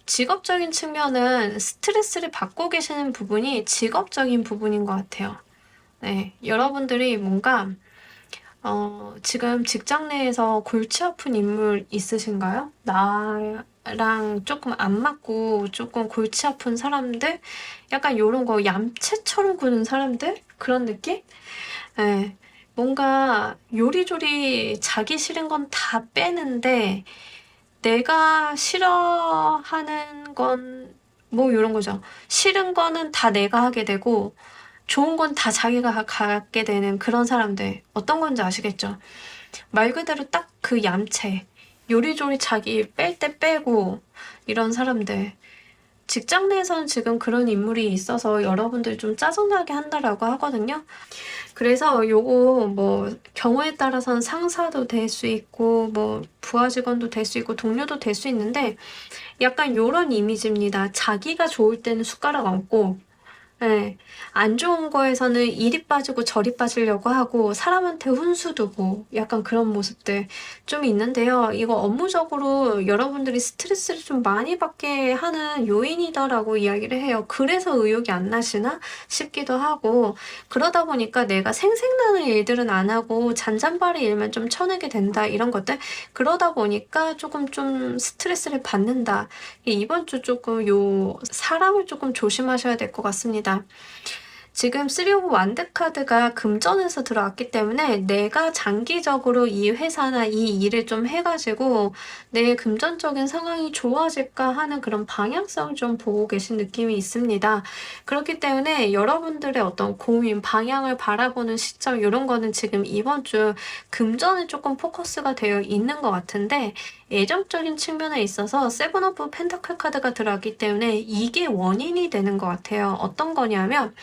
직업적인 측면은 스트레스를 받고 계시는 부분이 직업적인 부분인 것 같아요. 네, 여러분들이 뭔가 지금 직장 내에서 골치 아픈 인물 있으신가요? 나랑 조금 안 맞고 조금 골치 아픈 사람들? 약간 요런 거 얌체처럼 구는 사람들? 그런 느낌? 네, 뭔가 요리조리 자기 싫은 건 다 빼는데 내가 싫어하는 건 뭐 요런 거죠. 싫은 거는 다 내가 하게 되고 좋은 건 다 자기가 갖게 되는 그런 사람들. 어떤 건지 아시겠죠? 말 그대로 딱 그 얌체. 요리조리 자기 뺄 때 빼고 이런 사람들. 직장 내에서는 지금 그런 인물이 있어서 여러분들 좀 짜증나게 한다라고 하거든요. 그래서 요거 뭐 경우에 따라서는 상사도 될 수 있고 뭐 부하 직원도 될 수 있고 동료도 될 수 있는데 약간 요런 이미지입니다. 자기가 좋을 때는 숟가락 얹고 네. 안 좋은 거에서는 이리 빠지고 저리 빠지려고 하고 사람한테 훈수 두고 약간 그런 모습들 좀 있는데요. 이거 업무적으로 여러분들이 스트레스를 좀 많이 받게 하는 요인이다라고 이야기를 해요. 그래서 의욕이 안 나시나 싶기도 하고 그러다 보니까 내가 생색나는 일들은 안 하고 잔잔바리 일만 좀 쳐내게 된다 이런 것들 그러다 보니까 조금 좀 스트레스를 받는다. 이번 주 조금 사람을 조금 조심하셔야 될 것 같습니다. 지금 3 오브 완드 카드가 금전에서 들어왔기 때문에 내가 장기적으로 이 회사나 이 일을 좀 해가지고 내 금전적인 상황이 좋아질까 하는 그런 방향성 좀 보고 계신 느낌이 있습니다. 그렇기 때문에 여러분들의 어떤 고민, 방향을 바라보는 시점 이런 거는 지금 이번 주 금전에 조금 포커스가 되어 있는 것 같은데 애정적인 측면에 있어서 세븐 오브 펜타클 카드가 들어왔기 때문에 이게 원인이 되는 것 같아요. 어떤 거냐면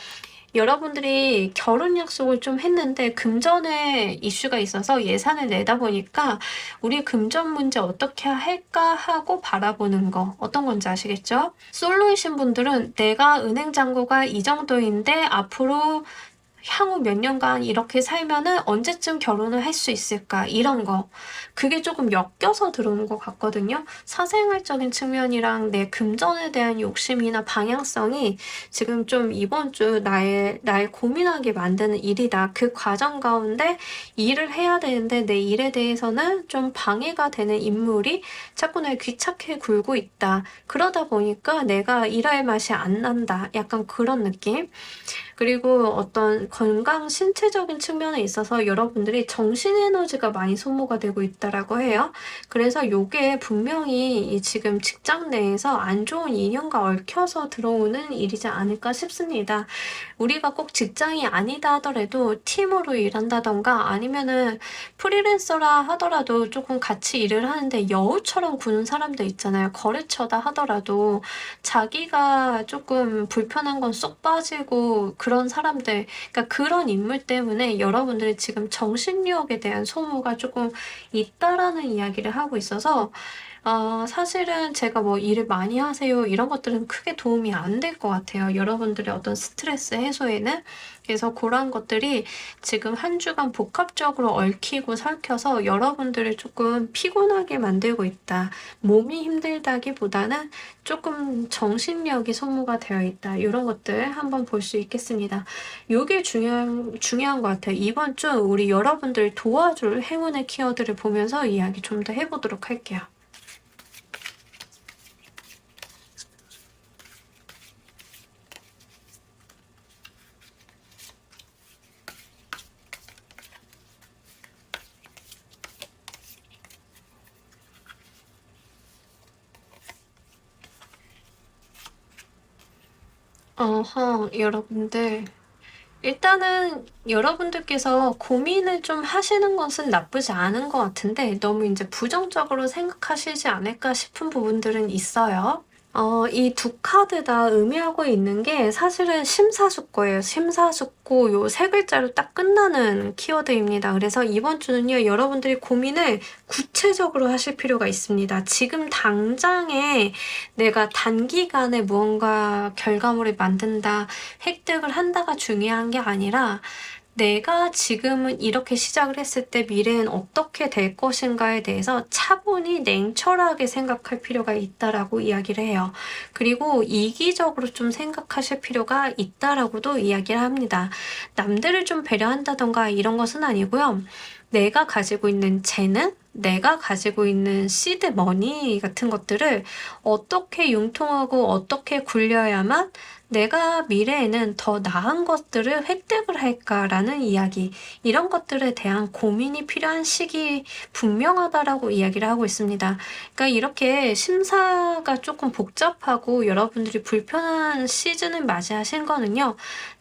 여러분들이 결혼 약속을 좀 했는데 금전에 이슈가 있어서 예산을 내다 보니까 우리 금전 문제 어떻게 할까 하고 바라보는 거 어떤 건지 아시겠죠? 솔로이신 분들은 내가 은행 잔고가 이 정도인데 앞으로 향후 몇 년간 이렇게 살면은 언제쯤 결혼을 할 수 있을까 이런 거 그게 조금 엮여서 들어오는 것 같거든요. 사생활적인 측면이랑 내 금전에 대한 욕심이나 방향성이 지금 좀 이번 주 날 고민하게 만드는 일이다. 그 과정 가운데 일을 해야 되는데 내 일에 대해서는 좀 방해가 되는 인물이 자꾸 날 귀찮게 굴고 있다. 그러다 보니까 내가 일할 맛이 안 난다. 약간 그런 느낌? 그리고 어떤 건강 신체적인 측면에 있어서 여러분들이 정신 에너지가 많이 소모가 되고 있다라고 해요. 그래서 요게 분명히 이 지금 직장 내에서 안 좋은 인연과 얽혀서 들어오는 일이지 않을까 싶습니다. 우리가 꼭 직장이 아니다 하더라도 팀으로 일한다던가 아니면은 프리랜서라 하더라도 조금 같이 일을 하는데 여우처럼 구는 사람들 있잖아요. 거래처다 하더라도 자기가 조금 불편한 건 쏙 빠지고 그런 사람들, 그러니까 그런 인물 때문에 여러분들이 지금 정신력에 대한 소모가 조금 있다라는 이야기를 하고 있어서 사실은 제가 뭐 일을 많이 하세요 이런 것들은 크게 도움이 안 될 것 같아요. 여러분들의 어떤 스트레스 해소에는. 그래서 그런 것들이 지금 한 주간 복합적으로 얽히고 설켜서 여러분들을 조금 피곤하게 만들고 있다. 몸이 힘들다기보다는 조금 정신력이 소모가 되어 있다. 이런 것들 한번 볼 수 있겠습니다. 이게 중요한 것 같아요. 이번 주 우리 여러분들 도와줄 행운의 키워드를 보면서 이야기 좀 더 해보도록 할게요. 여러분들. 일단은 여러분들께서 고민을 좀 하시는 것은 나쁘지 않은 것 같은데 너무 이제 부정적으로 생각하시지 않을까 싶은 부분들은 있어요. 이 두 카드 다 의미하고 있는 게 사실은 심사숙고예요. 심사숙고 요 세 글자로 딱 끝나는 키워드입니다. 그래서 이번 주는요, 여러분들이 고민을 구체적으로 하실 필요가 있습니다. 지금 당장에 내가 단기간에 무언가 결과물을 만든다, 획득을 한다가 중요한 게 아니라 내가 지금은 이렇게 시작을 했을 때 미래엔 어떻게 될 것인가에 대해서 차분히 냉철하게 생각할 필요가 있다라고 이야기를 해요. 그리고 이기적으로 좀 생각하실 필요가 있다라고도 이야기를 합니다. 남들을 좀 배려한다던가 이런 것은 아니고요. 내가 가지고 있는 재능, 내가 가지고 있는 시드 머니 같은 것들을 어떻게 융통하고 어떻게 굴려야만 내가 미래에는 더 나은 것들을 획득을 할까라는 이야기, 이런 것들에 대한 고민이 필요한 시기 분명하다라고 이야기를 하고 있습니다. 그러니까 이렇게 심사가 조금 복잡하고 여러분들이 불편한 시즌을 맞이하신 거는요,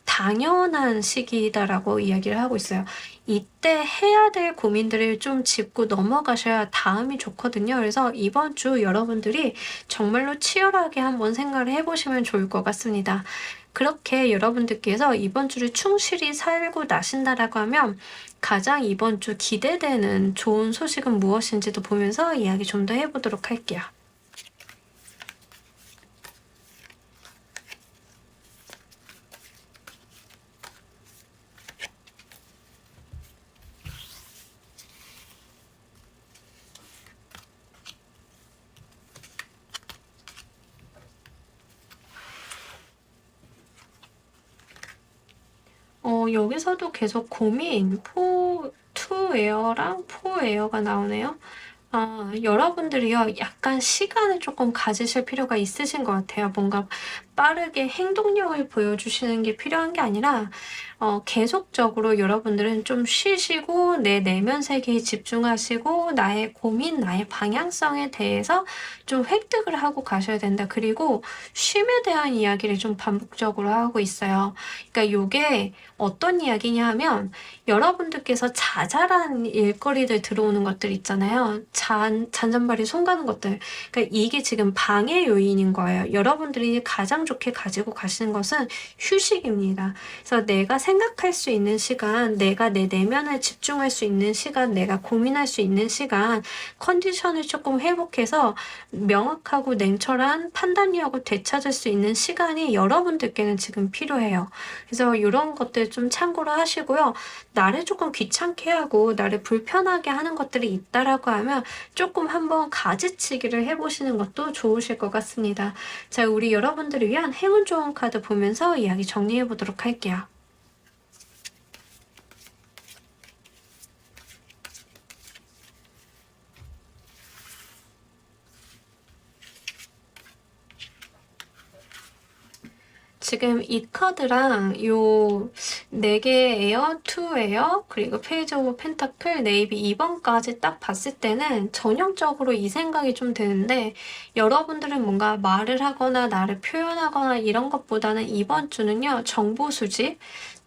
당연한 시기다라고 이야기를 하고 있어요. 이때 해야 될 고민들을 좀 짚고 넘어가셔야 다음이 좋거든요. 그래서 이번 주 여러분들이 정말로 치열하게 한번 생각을 해보시면 좋을 것 같습니다. 그렇게 여러분들께서 이번 주를 충실히 살고 나신다라고 하면 가장 이번 주 기대되는 좋은 소식은 무엇인지도 보면서 이야기 좀 더 해보도록 할게요. 여기서도 계속 고민, 투 에어랑 포 에어가 나오네요. 여러분들이요, 약간 시간을 조금 가지실 필요가 있으신 것 같아요. 뭔가 빠르게 행동력을 보여주시는 게 필요한 게 아니라 계속적으로 여러분들은 좀 쉬시고 내 내면 세계에 집중하시고 나의 고민, 나의 방향성에 대해서 좀 획득을 하고 가셔야 된다. 그리고 쉼에 대한 이야기를 좀 반복적으로 하고 있어요. 그러니까 요게 어떤 이야기냐 하면 여러분들께서 자잘한 일거리들 들어오는 것들 있잖아요. 잔잔바리 손 가는 것들. 그러니까 이게 지금 방해 요인인 거예요. 여러분들이 가장 좋게 가지고 가시는 것은 휴식입니다. 그래서 내가 생각할 수 있는 시간, 내가 내 내면에 집중할 수 있는 시간, 내가 고민할 수 있는 시간, 컨디션을 조금 회복해서 명확하고 냉철한 판단력을 되찾을 수 있는 시간이 여러분들께는 지금 필요해요. 그래서 이런 것들 좀 참고로 하시고요. 나를 조금 귀찮게 하고 나를 불편하게 하는 것들이 있다라고 하면 조금 한번 가지치기를 해보시는 것도 좋으실 것 같습니다. 자, 우리 여러분들을 위한 행운 좋은 카드 보면서 이야기 정리해 보도록 할게요. 지금 이 카드랑 요 4개 에어, 2 에어, 그리고 페이지 오브 펜타클, 네이비 2번까지 딱 봤을 때는 전형적으로 이 생각이 좀 드는데 여러분들은 뭔가 말을 하거나 나를 표현하거나 이런 것보다는 이번 주는요, 정보 수집,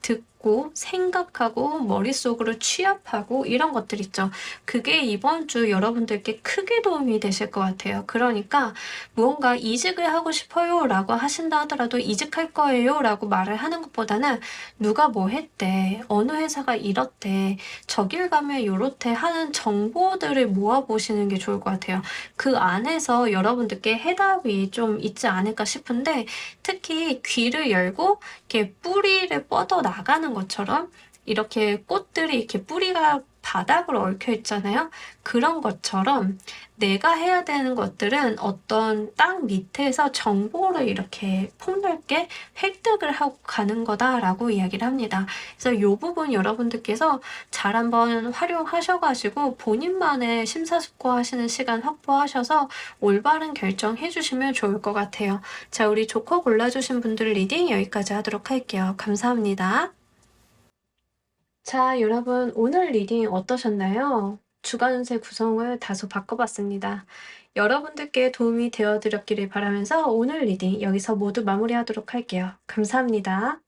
듣고 생각하고 머릿속으로 취합하고 이런 것들 있죠. 그게 이번 주 여러분들께 크게 도움이 되실 것 같아요. 그러니까 무언가 이직을 하고 싶어요 라고 하신다 하더라도 이직할 거예요 라고 말을 하는 것보다는 누가 뭐 했대, 어느 회사가 이렇대, 저길 가면 요렇대 하는 정보들을 모아보시는 게 좋을 것 같아요. 그 안에서 여러분들께 해답이 좀 있지 않을까 싶은데 특히 귀를 열고 이렇게 뿌리를 뻗어 나가는 것처럼 이렇게 꽃들이 이렇게 뿌리가 바닥으로 얽혀 있잖아요. 그런 것처럼 내가 해야 되는 것들은 어떤 땅 밑에서 정보를 이렇게 폭넓게 획득을 하고 가는 거다라고 이야기를 합니다. 그래서 이 부분 여러분들께서 잘 한번 활용하셔가지고 본인만의 심사숙고하시는 시간 확보하셔서 올바른 결정 해주시면 좋을 것 같아요. 자, 우리 조커 골라주신 분들 리딩 여기까지 하도록 할게요. 감사합니다. 자, 여러분, 오늘 리딩 어떠셨나요? 주간운세 구성을 다소 바꿔봤습니다. 여러분들께 도움이 되어드렸기를 바라면서 오늘 리딩 여기서 모두 마무리하도록 할게요. 감사합니다.